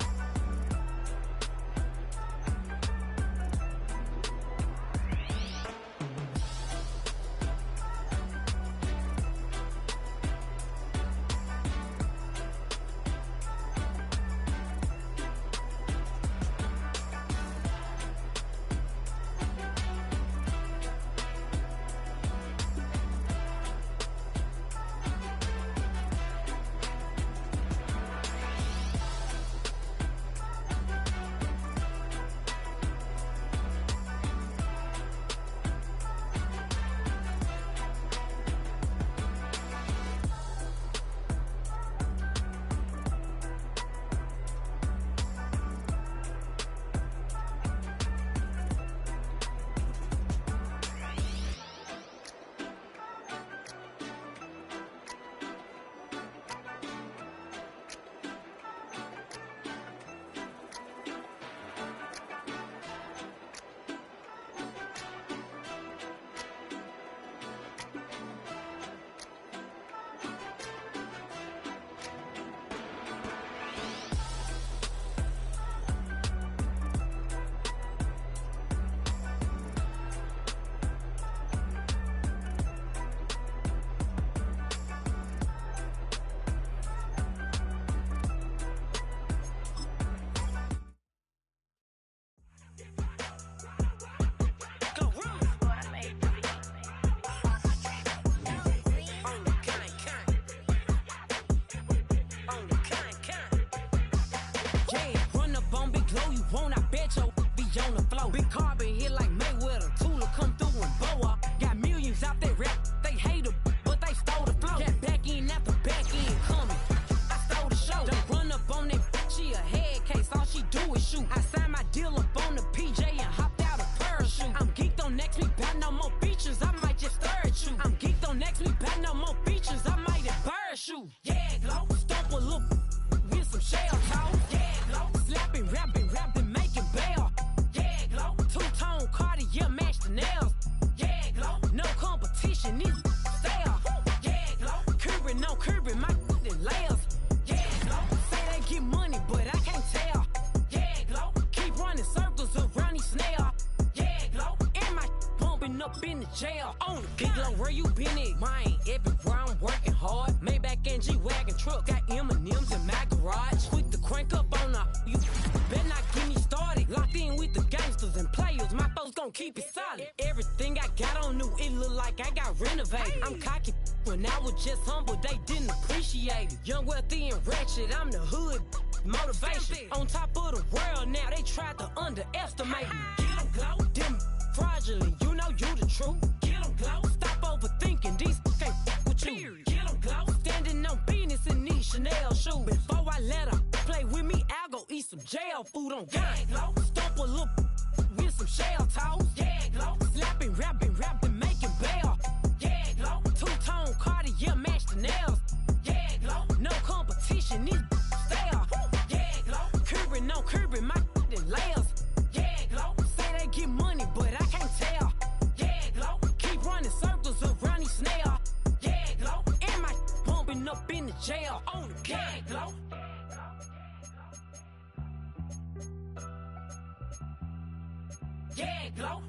up in the jail. On the big long, where you been at? Mine, everywhere I'm working hard. Maybach and G-Wagon truck, got M&M's in my garage. Quick to crank up on her. You better not get me started. Locked in with the gangsters and players. My folks gon' keep it solid. Everything I got on new, it look like I got renovated. I'm cocky when I was just humble, they didn't appreciate it. Young, wealthy, and ratchet, I'm the hood motivation. On top of the world now, they tried to underestimate me. Get 'em glow, them fraudulent, you know you the truth. Get 'em glow, stop overthinking, these can't fuck with you. Get 'em glow, standing on business in these Chanel shoes. Before I let her play with me, I'll go eat some jail food on gang. Glow, stomp a little with some shell toes. Yeah, glow, slapping, rapping, making bail. Yeah, glow, two-tone Cartier match the nails. Yeah, glow, no competition, these stale. Yeah, glow, curbing, no curbing, my layers. Yeah, glow, say they get money, but I can't tell. Yeah, glow, keep running circles around these snails. Yeah, glow, and my bumping up in the jail on the yeah, glow. Yeah, glow.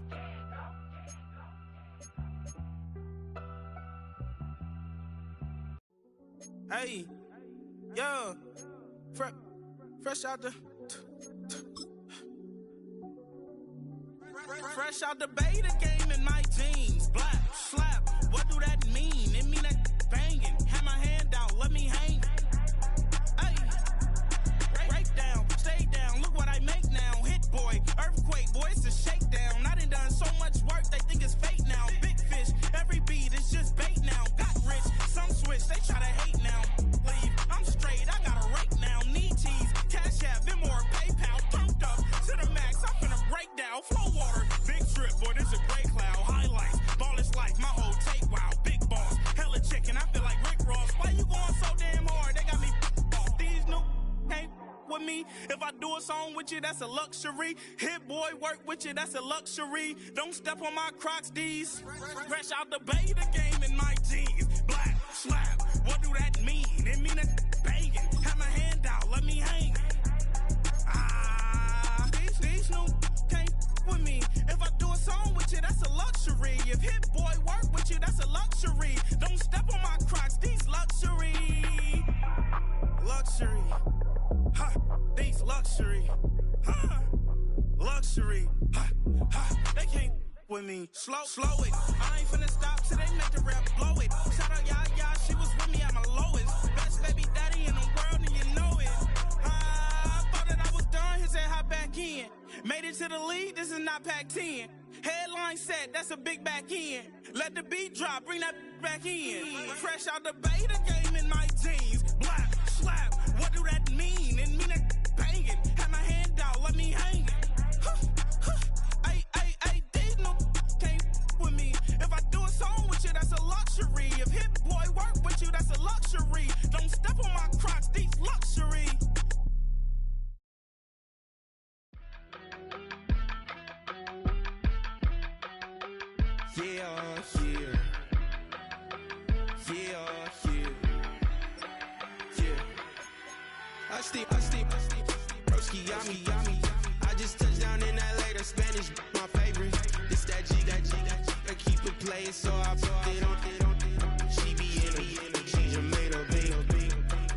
Hey, yo, fresh out the fresh out the beta game in my jeans. Black slap, what do that mean? It mean that banging. Have my hand out, let me hang. Hey, break down, stay down. Look what I make now. Hit boy, earthquake, boy, it's a shakedown. I done so much work, they think it's fake now. Big fish, every beat is just bait now. Got rich, some switch, they try to hate now. Leave, I'm straight, I got a rake now. Need cheese, cash app, been more PayPal. Turned up to the max, I'm finna break down. Flow water, big trip, boy, this a gray cloud. Highlights, ball is life, my whole tape, wow. Big boss, hella chicken, I feel like Rick Ross. Why you going so damn hard? They got me off. These new can't with me. If I do a song with you, that's a luxury. Hit boy, work with you, that's a luxury. Don't step on my Crocs, D's. Fresh out the beta game in my jeans. Black slap, what do that mean? It mean that banging. Have my hand out, let me hang. These new can't with me. If I do a song with you, that's a luxury. If Hit Boy work with you, that's a luxury. Don't step on my Crocs, these luxury. Luxury. Ha, these luxury. Ha, luxury. Ha, ha, they can't with me. Slow it. I ain't finna stop till they make the rap blow it. Shout out Yaya, she was with me at my lowest. Best baby daddy in the world and you know it. I thought that I was done, he said hop back in. Made it to the lead, this is not Pac-10. Headline set, that's a big back end. Let the beat drop, bring that back in. Fresh out the beta game in my jeans. Black slap, what do that mean? It mean that banging. Have my hand out, let me hang. Ay, these no can't with me. If I do a song with you, that's a luxury. If Hit Boy work with you, that's a luxury. Don't step on my Crocs, these luxury. I steep, broski, yummy. I just touched down in LA, the Spanish, my favorite. This that G, I keep it playing, so I put it on. She be in it, she just made a beat.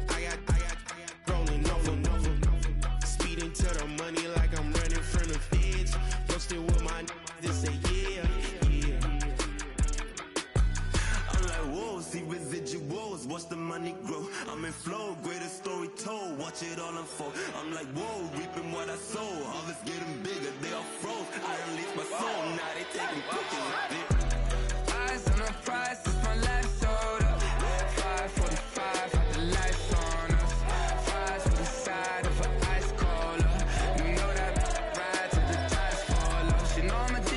I got rolling over, speeding to the money like I'm running from the feds. Posted with my this say yeah. I'm like, whoa, see residuals, watch the money grow. I'm in flow, greatest story told, watch it all unfold. I'm like, whoa, reaping what I sow. Harvest getting bigger, they all froze. I unleashed my soul, now they taking pictures of it. Eyes on the prize, it's my life sold up. 545, had the lights on us. Fries for the side of an ice cola. You know that ride till the tires fall off. She know I'm a G,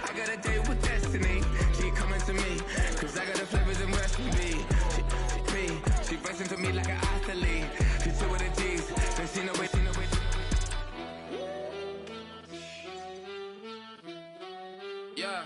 I got a date with destiny. She coming to me, cause I got the flavors and recipe. She racing to me like an athlete. She two with the G's, then she know it. Yeah.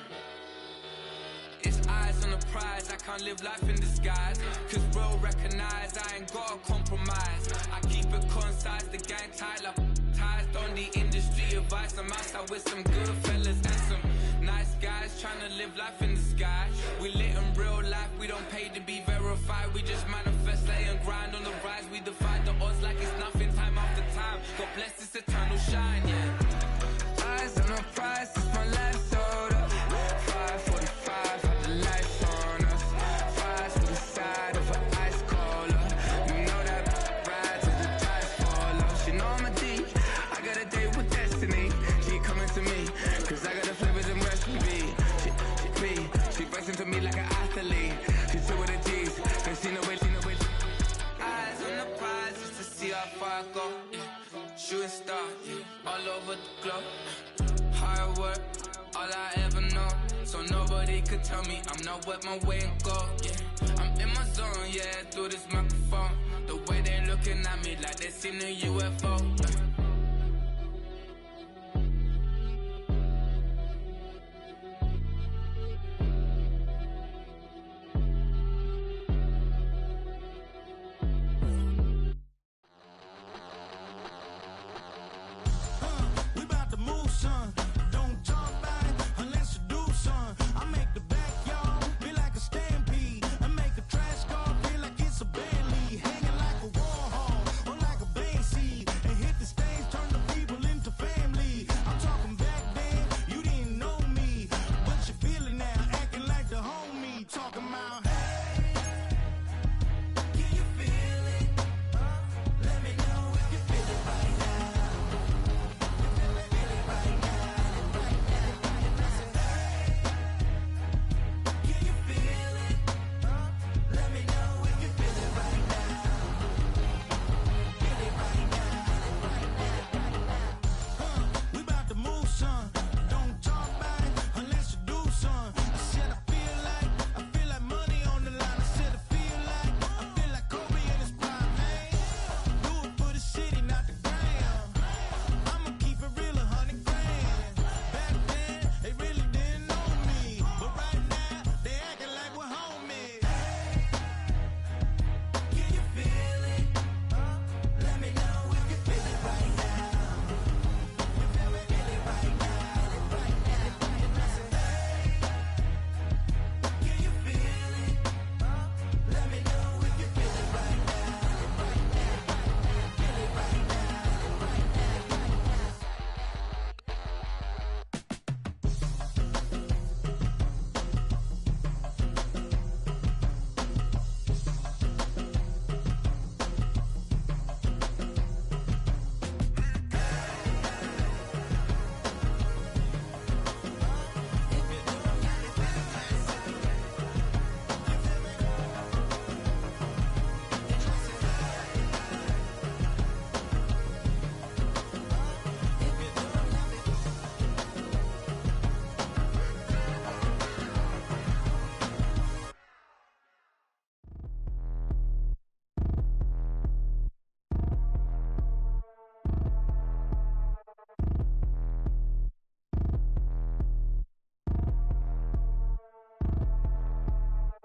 It's eyes on the prize, I can't live life in disguise. Cause bro recognize I ain't gotta compromise. I keep it concise, the gang tight like ties on the industry advice. I'm outside with some good fellas and some Nice guys trying to live life in the sky. We lit in real life, we don't pay to be verified. We just manifest, lay and grind on the rise. We defy the odds like it's nothing, time after time. God bless this eternal shine, yeah. Eyes on the prize, it's my last soda. 5:45, had the lights on us. Fries to the side of an ice cola. You know that ride till the tires fall off. She know I'm a D, I got a date with destiny. She coming to me, cause I got the flavors and recipe. She flexing to me like an athlete. She still with the G's, and she know it. Eyes on the prize just to see how far I go. Yeah. Shooting star, yeah. All over the globe. Hard work, all I ever know. So nobody could tell me I'm not what my way and go. Yeah. I'm in my zone, yeah, through this microphone. The way they looking at me like they seen a UFO.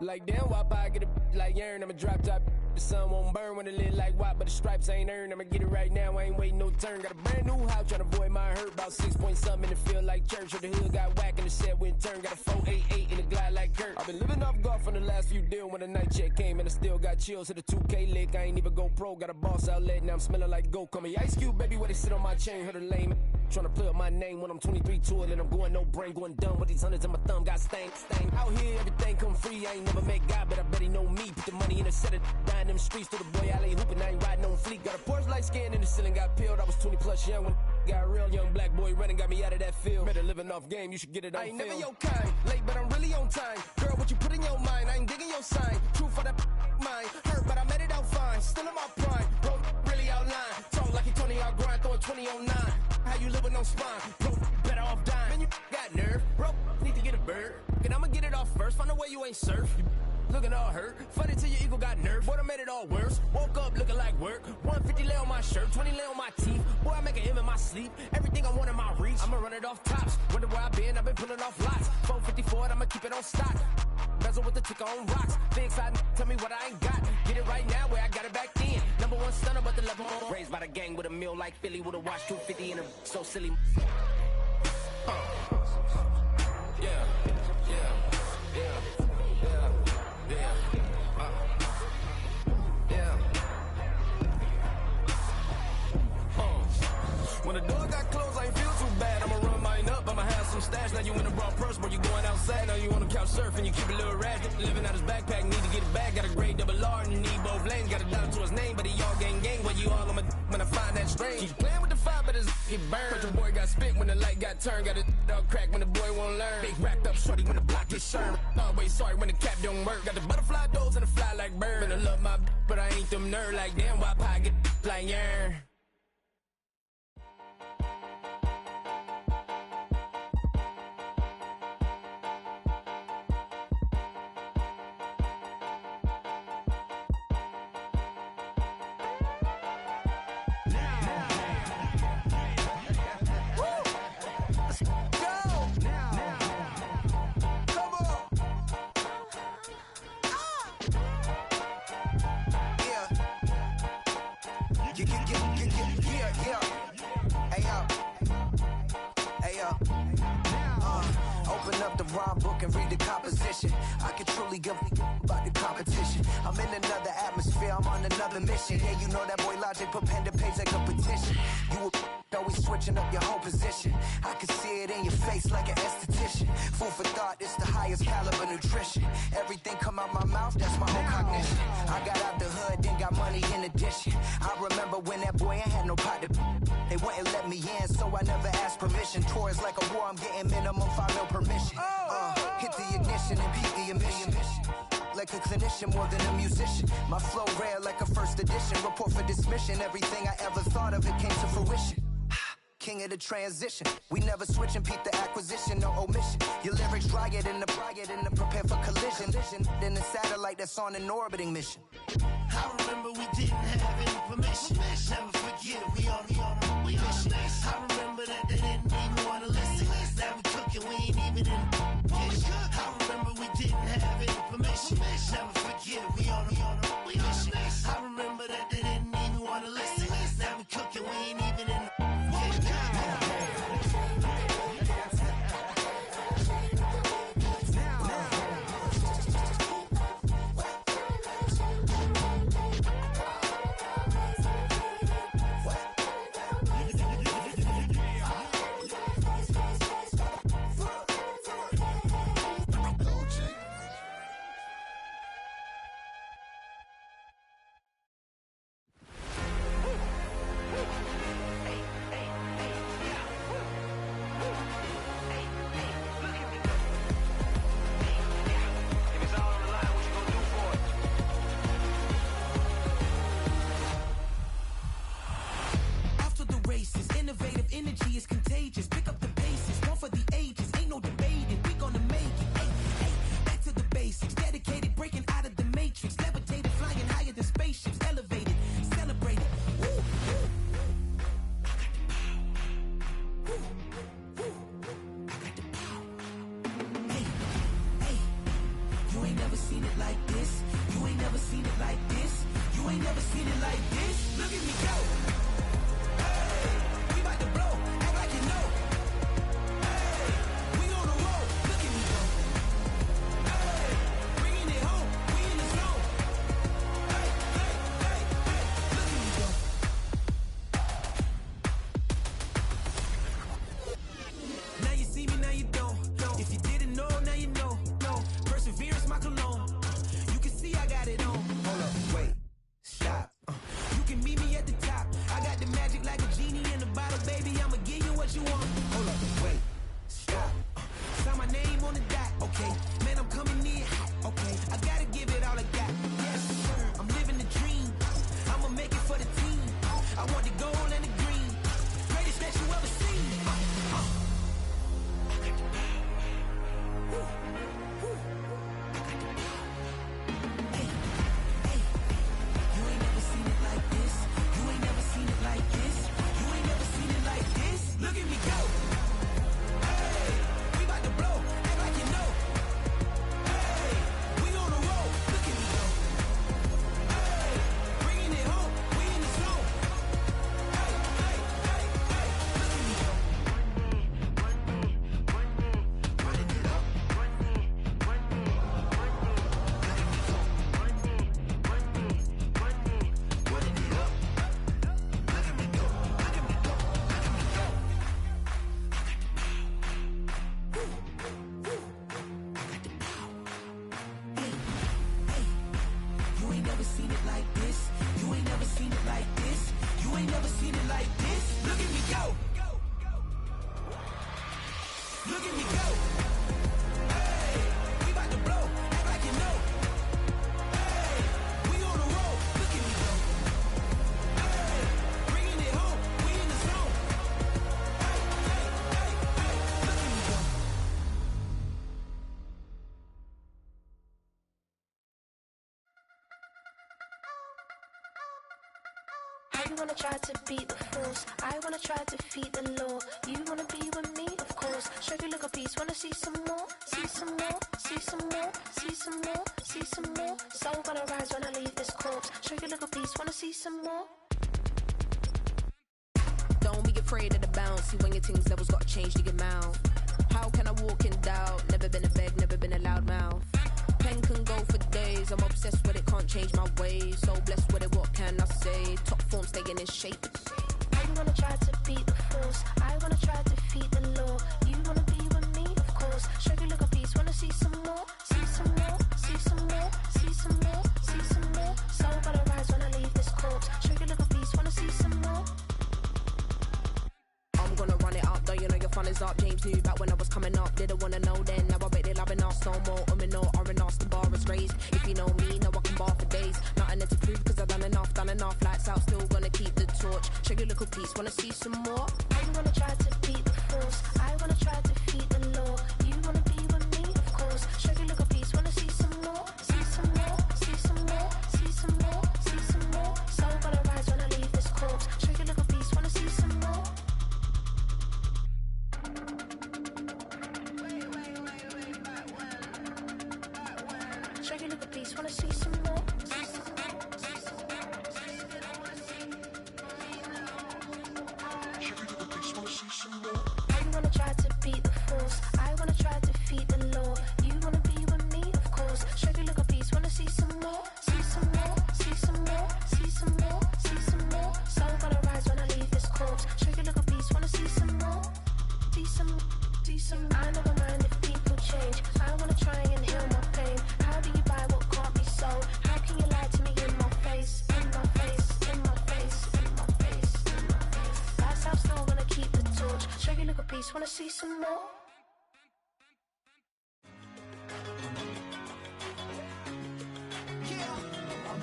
Like damn, wop, I get a like urn. I'ma drop top. The sun won't burn when it lit like wop, but the stripes ain't earned. I'ma get it right now, I ain't waiting no turn. Got a brand new house, tryna avoid my hurt. About 6 point something in the field like church. Or the hood got whack and the set went turn. Got a 488 in the glide like Kurt. I've been living off golf on the last few deals. When the night check came and I still got chills. Hit a 2K lick, I ain't even go pro. Got a boss outlet, now I'm smelling like gold. Call me Ice Cube, baby, where they sit on my chain. Heard a lame tryna play up my name when I'm 23 to it. And I'm going no brain, going dumb with these hundreds in my thumb. Got stank. Out here, everything come free. I ain't never met God, but I bet he know me. Put the money in a set of down them streets. To the boy alley hooping, I ain't riding on fleek. Got a Porsche light skin in the ceiling, got peeled. I was 20 plus young when got real. Young black boy running, got me out of that field. Better living off game, you should get it on film. I ain't never your kind, late but I'm really on time. Girl, what you put in your mind, I ain't digging your sign. True for that mind, hurt but I made it out fine. Still in my prime, bro, really outline. Talk like he Tony, I'll grind, throw a 20 on 9. How you living on spine, bro, better off dying. Man, you got nerve, bro, need to get a bird. And I'ma get it off first, find a way you ain't surf. You looking all hurt, funny till your ego got nerve. Boy, I made it all worse, woke up looking like work. 150 lay on my shirt, 20 lay on my teeth. Boy, I make an M in my sleep, everything I want in my reach. I'ma run it off tops, wonder where I've been pulling off lots. 454, I'ma keep it on stock. Bezel with the ticker on rocks. Big side, tell me what I ain't got. Get it right now where I got it back then. Number one stunner, but the level on. Raised by the gang with a meal like Philly with a watch 250 in a so silly. you in a raw purse, but you going outside. Now you on the couch surfing, you keep a little ratchet. Living out his backpack, need to get it back. Got a grade double R and need both lanes. Got a dollar to his name, but he all gang. Where you all on my when I find that strange. Keep playing with the fire, but his get burned. But your boy got spit when the light got turned. Got a dog crack when the boy won't learn. Big racked up shorty when the block gets shurned. Always sorry when the cap don't work. Got the butterfly doors and the fly like bird. And I love my but I ain't them nerd like damn. Why pie get like yeah. Open up the rhyme book and read the composition. I can truly give about the competition. I'm in another atmosphere, I'm on another mission. Yeah, you know that boy Logic put pen to page like a petition. You always switching up your whole position. I can see it in your face like an esthetician. Food for thought, it's the highest caliber nutrition. Everything come out my mouth, that's my own cognition. I got out the hood, then got money in addition. I remember when that boy ain't had no pot to they wouldn't let me in, so I never asked permission. Tours like a war, I'm getting minimum 5 mil permission. Hit the ignition and peak the emission. Like a clinician more than a musician. My flow rare like a first edition. Report for dismission. Everything I ever thought of, it came to fruition. King of the transition. We never switch and peep the acquisition, no omission. Your lyrics dry it in the prepare for collision. Then the satellite that's on an orbiting mission. I remember we didn't have any permission. Never forget we on a mission. I remember that they didn't even want to listen. Now we cooking, we ain't even in the kitchen. I remember we didn't have any permission. Never forget we on a mission. I remember that they didn't even want to listen. Now we cooking, we ain't even in the kitchen. Look at me go. Hey, we about to blow. Act like you know. Hey, we on the road. Look at me go. Hey, bringing it home. We in the zone. Hey, hey, hey, hey. Look at me go. You wanna try to beat the force, I wanna try to defeat the law. You wanna be with me, of course. Show you look a piece, wanna see some more, see some more, see some more, see some more, see some more. Soul gonna rise when I leave this corpse. Show you look a piece, wanna see some more. Don't be afraid of the bounce. See when your things levels got changed to your mouth. How can I walk in doubt? Never been a beg, never been a loud mouth. Pen can go for days. I'm obsessed with it, can't change my ways. So blessed with it, what can I say? Top form staying in shape. You wanna try to beat the force, I wanna try to defeat the law. You wanna be with me, of course. Show you look a piece, wanna see some more, see some more, see some more, see some more, see some more. Soul gonna rise when I leave this corpse. Show you look a piece, wanna see some more. I'm gonna run it up, though you know your fun is up. James knew back when I was coming up, didn't wanna know then. Now I bet they're loving us no more. No R&R, the bar is raised. If you know me, know I can bar for days. Nothing to prove cause I've done enough. Lights out, still gonna keep the torch. Show you a little piece, wanna see some more? You wanna try to beat the force, I wanna try to defeat the law. You wanna be with me, of course. Show you a little piece, wanna see some more, see some more, see some more, see some more, see some more. Soul gonna rise when I leave this corpse. Show you a little piece, wanna see some more. Show you a little piece, wanna see some more. You wanna try to beat the force, I wanna try to defeat the law. You wanna be with me, of course. Show you look a piece, wanna see some more, see some more, see some more, see some more, see some more. Soul gonna rise when I leave this corpse. Show you look a piece, wanna see some more, see some, see some. I never mind if people change. I wanna try and heal my pain. How do you buy what can't be sold? How can you lie to me in my face, in my face, in my face, in my face, in my face? That's how still gonna keep the torch. Show you look a piece, wanna see some more.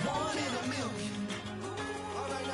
One in a million. All right now.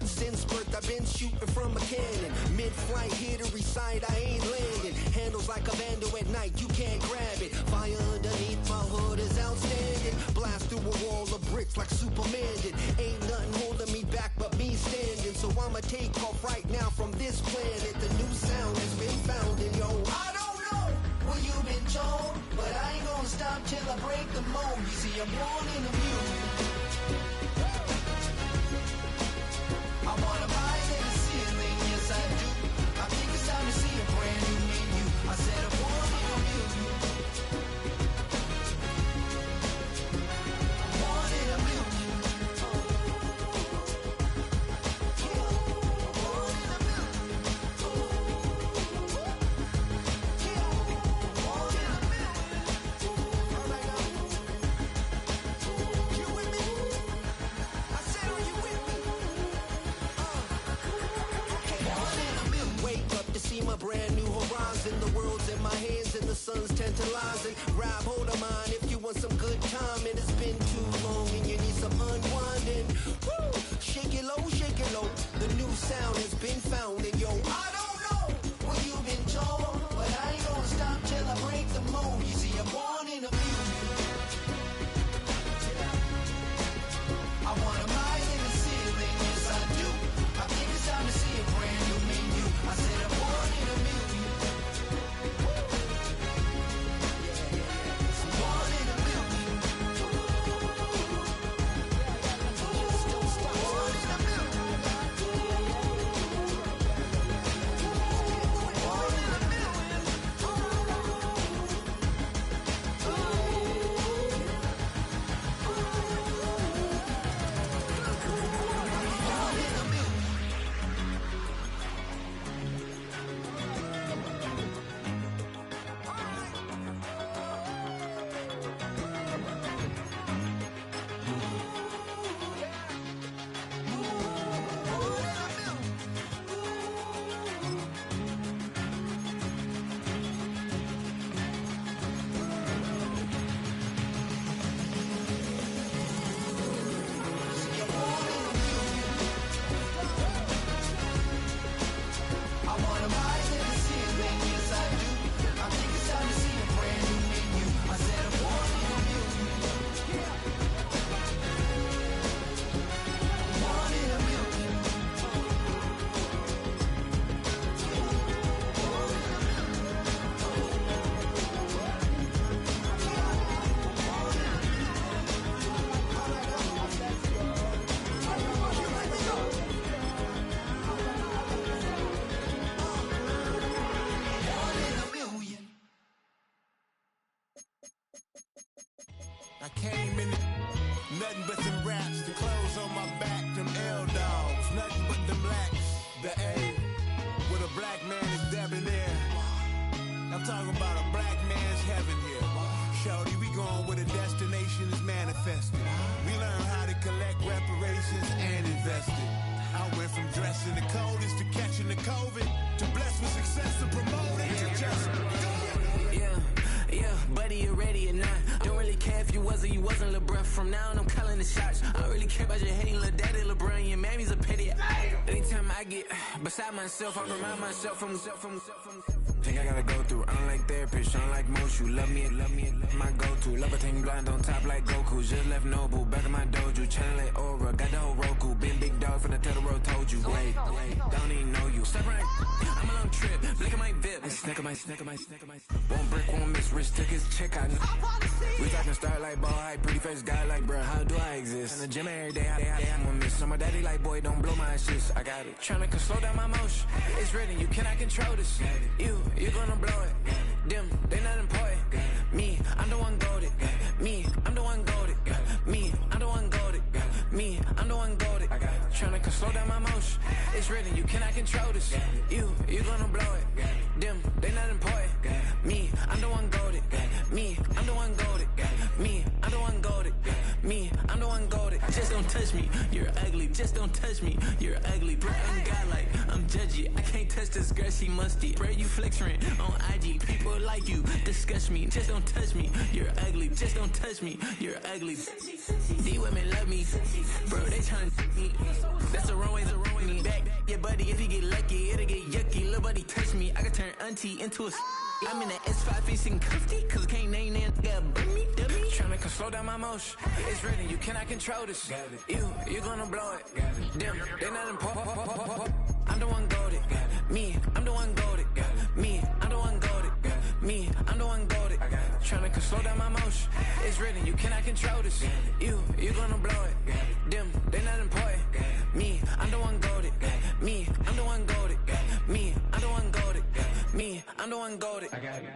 Since birth I've been shooting from a cannon. Mid-flight here to recite, I ain't landing. Handles like a vandal at night, you can't grab it. Fire underneath my hood is outstanding. Blast through a wall of bricks like Superman did. Ain't nothing holding me back but me standing. So I'ma take off right now from this planet. The new sound has been found in yo. I don't know what you've been told, but I ain't gonna stop till I break the mold. You see, I'm born in a million. I wanna rise in the ceiling, yes I do. I think it's time to see a brand new menu. I said I'm born in a million. I'm born in a million. Born in a million. Born in a million. All right now. You with me? I said, are you with me? Wake up to see my brand new horizon. The world's in my hands and the sun's tantalizing. Grab hold of mine if you want some good time. And it's been too long and you need some unwinding. Woo! Shake it low, shake it low. The new sound has been found. And yo, I don't know what you've been told, but I ain't gonna stop till I break the mold. You see, I'm born in a million. I wanna rise in the ceiling, yes I do. I think it's time to see a brand new menu. I said I'm born in a million. I'm born in a million. Born in a million. I came in nothing but them raps, the clothes on my back, them L-dogs, nothing but them blacks. The A, with a black man is debonair. I'm talking about a black man's heaven here. Shorty, we going where the destination is manifested. We learn how to collect reparations and invest it. I went from dressing the coldest to catching the COVID, to blessed with success to promote it, to just Yeah, buddy, you ready or not? Don't really care if you was or you wasn't LeBron. From now on, I'm calling the shots. I don't really care about your hating little daddy LeBron. Your mammy's a pity. Anytime I get beside myself, I remind myself from Think I gotta go through. I don't like therapists, I don't like most. You love me, my go-to. Love a thing blind on top like Goku. Just left Noble, back in my dojo. Channel like Aura, got the whole Roku. Been big dog from the Tether Road, told you. Wait, don't even know you. Step right, I'm a long trip. Blick at my VIP. Snack of my. One brick, one miss. Rich took his check, I know. We talking Starlight, ball high, pretty face guy like, bruh, how do I exist? In the gym every day, I'm gonna miss. So my daddy like, boy, don't blow my assist. I got it. Tryna slow down my motion. It's written, you cannot control this. You gonna blow it. Them, they not important. Me, I'm the one goated. Me, I'm the one goated. Me, I'm the one goated. Me, I'm the one goated. Tryna slow down my motion. It's written, you cannot control this. You gonna blow it. Them, they not important. Me, I'm the one goated. Me, I'm the one goated. Me, I'm the one goated. Me, I'm the one goated. Just don't touch me, you're ugly. Just don't touch me, you're ugly. Bro, I'm godlike, I'm judgy. I can't touch this girl, she musty. Bro, you flexing on IG. People like you disgust me. Just don't touch me, you're ugly. Just don't touch me, you're ugly. These women love me, bro, they tryna me. That's the wrong way, back your buddy. If you get lucky, it'll get yucky. Little buddy touch me, I can turn auntie into a I'm in that S5 facing comfy, cause I can't name that nigga dummy. Tryna slow down my motion. It's written, you cannot control this. You gonna blow it. Them, they not important. I'm the one goated. Me, I'm the one goated. Me, I'm the one goated. Me, I'm the one goated. Tryna slow down my motion. It's written, you cannot control this. You gonna blow it. Them, they not important. Me, I'm the one goated. Me, I'm the one goated. Me, I'm the one goated. Me, I'm the one goated. I got it.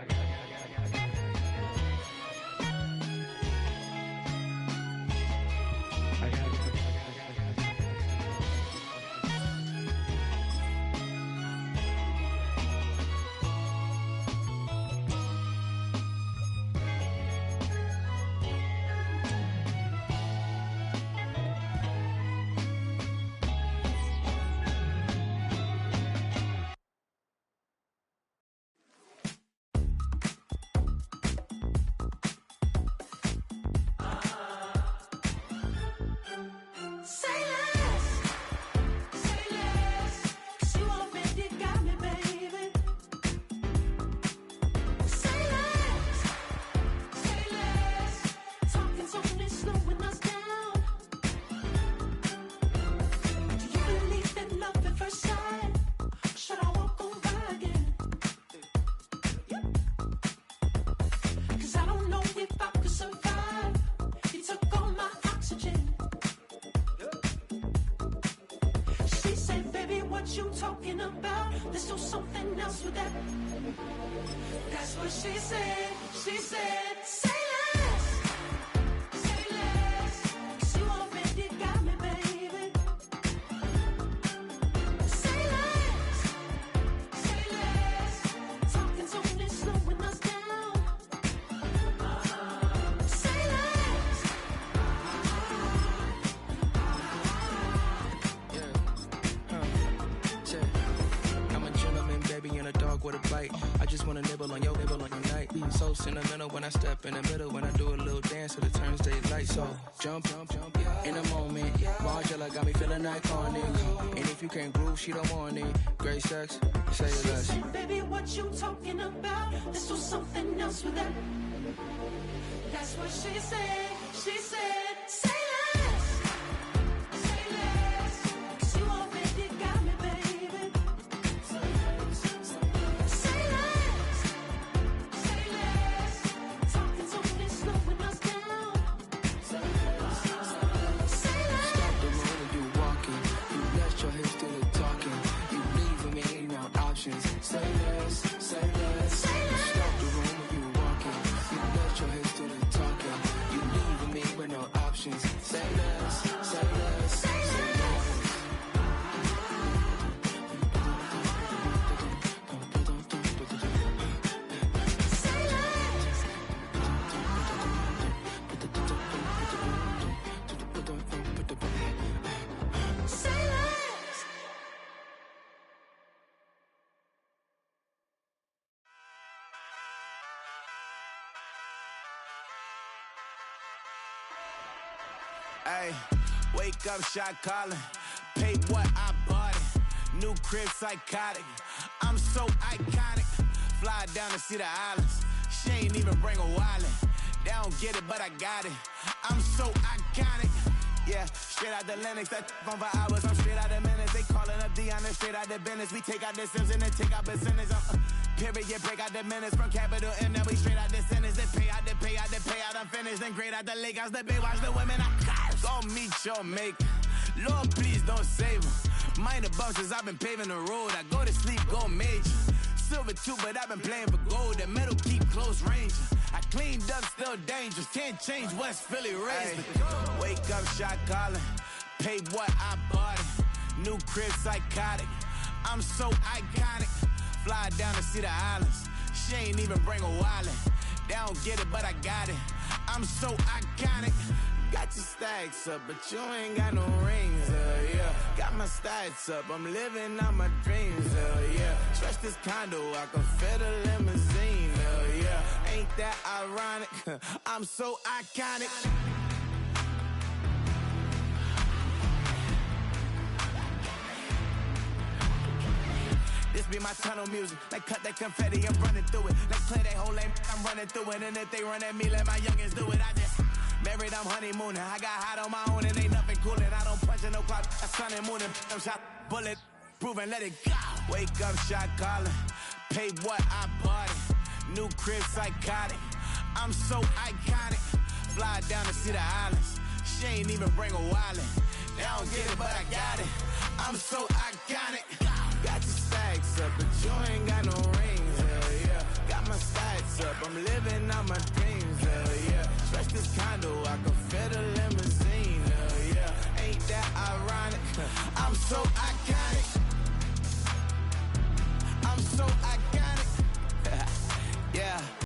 So sentimental when I step in the middle. When I do a little dance till it turns daylight. So jump in the moment. Margella got me feeling iconic. And if you can't groove, she don't want it. Great sex, say less. She said, baby, what you talking about? This was something else with that. That's what she said. She said, say less. Say less. 'Cause you already got me, baby. Say less. Say less. Talking's only slowing us down. Say less. Say less. Stop the road, you walking. You left your hips to the talking. You leaving me ain't no options. Say less. Say less. Say less. Stop the room when you walking. You left your hips to the talking. You Ay, wake up, shot calling. Pay what I bought it. New crib, psychotic. I'm so iconic. Fly down to see the islands. She ain't even bring a wallet. They don't get it, but I got it. I'm so iconic. Yeah, straight out the Linux, that on for hours, I'm straight out the minutes. They calling up Dion, straight out the business. We take out the Sims and then take out percentage. Period, break out the minutes from capital M, now we straight out the sentence. They pay out, I'm finished. Then grade out the lake house, the big watch the women, I got it. Go meet your maker. Lord, please don't save them. Minor bumps as I've been paving the road. I go to sleep, go major. Silver too, but I've been playing for gold. The metal keep close range. I cleaned up, still dangerous. Can't change West Philly raised. Wake up, shot calling. Pay what I bought it. New crib, psychotic. I'm so iconic. Fly down to see the islands. She ain't even bring a wallet. They don't get it, but I got it. I'm so iconic. Got your stacks up, but you ain't got no rings, yeah. Got my stats up, I'm living out my dreams, yeah. Stretch this condo, I can fit a limousine, yeah. Ain't that ironic? I'm so iconic. This be my tunnel music. Like cut that confetti, I'm running through it. Like clear that whole lane, I'm running through it. And if they run at me, let my youngins do it. I just married, I'm honeymooning. I got hot on my own and ain't nothing coolin'. I don't punch in no clock, a sun and moon. I'm shot, bullet, proven, let it go. Wake up, shot calling. Pay what I bought it. New crib, psychotic. I'm so iconic. Fly down to see the islands. She ain't even bring a wallet. They don't get it, but I got it. I'm so iconic. Got your stacks up, but you ain't got no rings, yeah. Got my stacks up, I'm living out my dreams, yeah. Stretch this condo, I can fit a limousine, yeah. Ain't that ironic? I'm so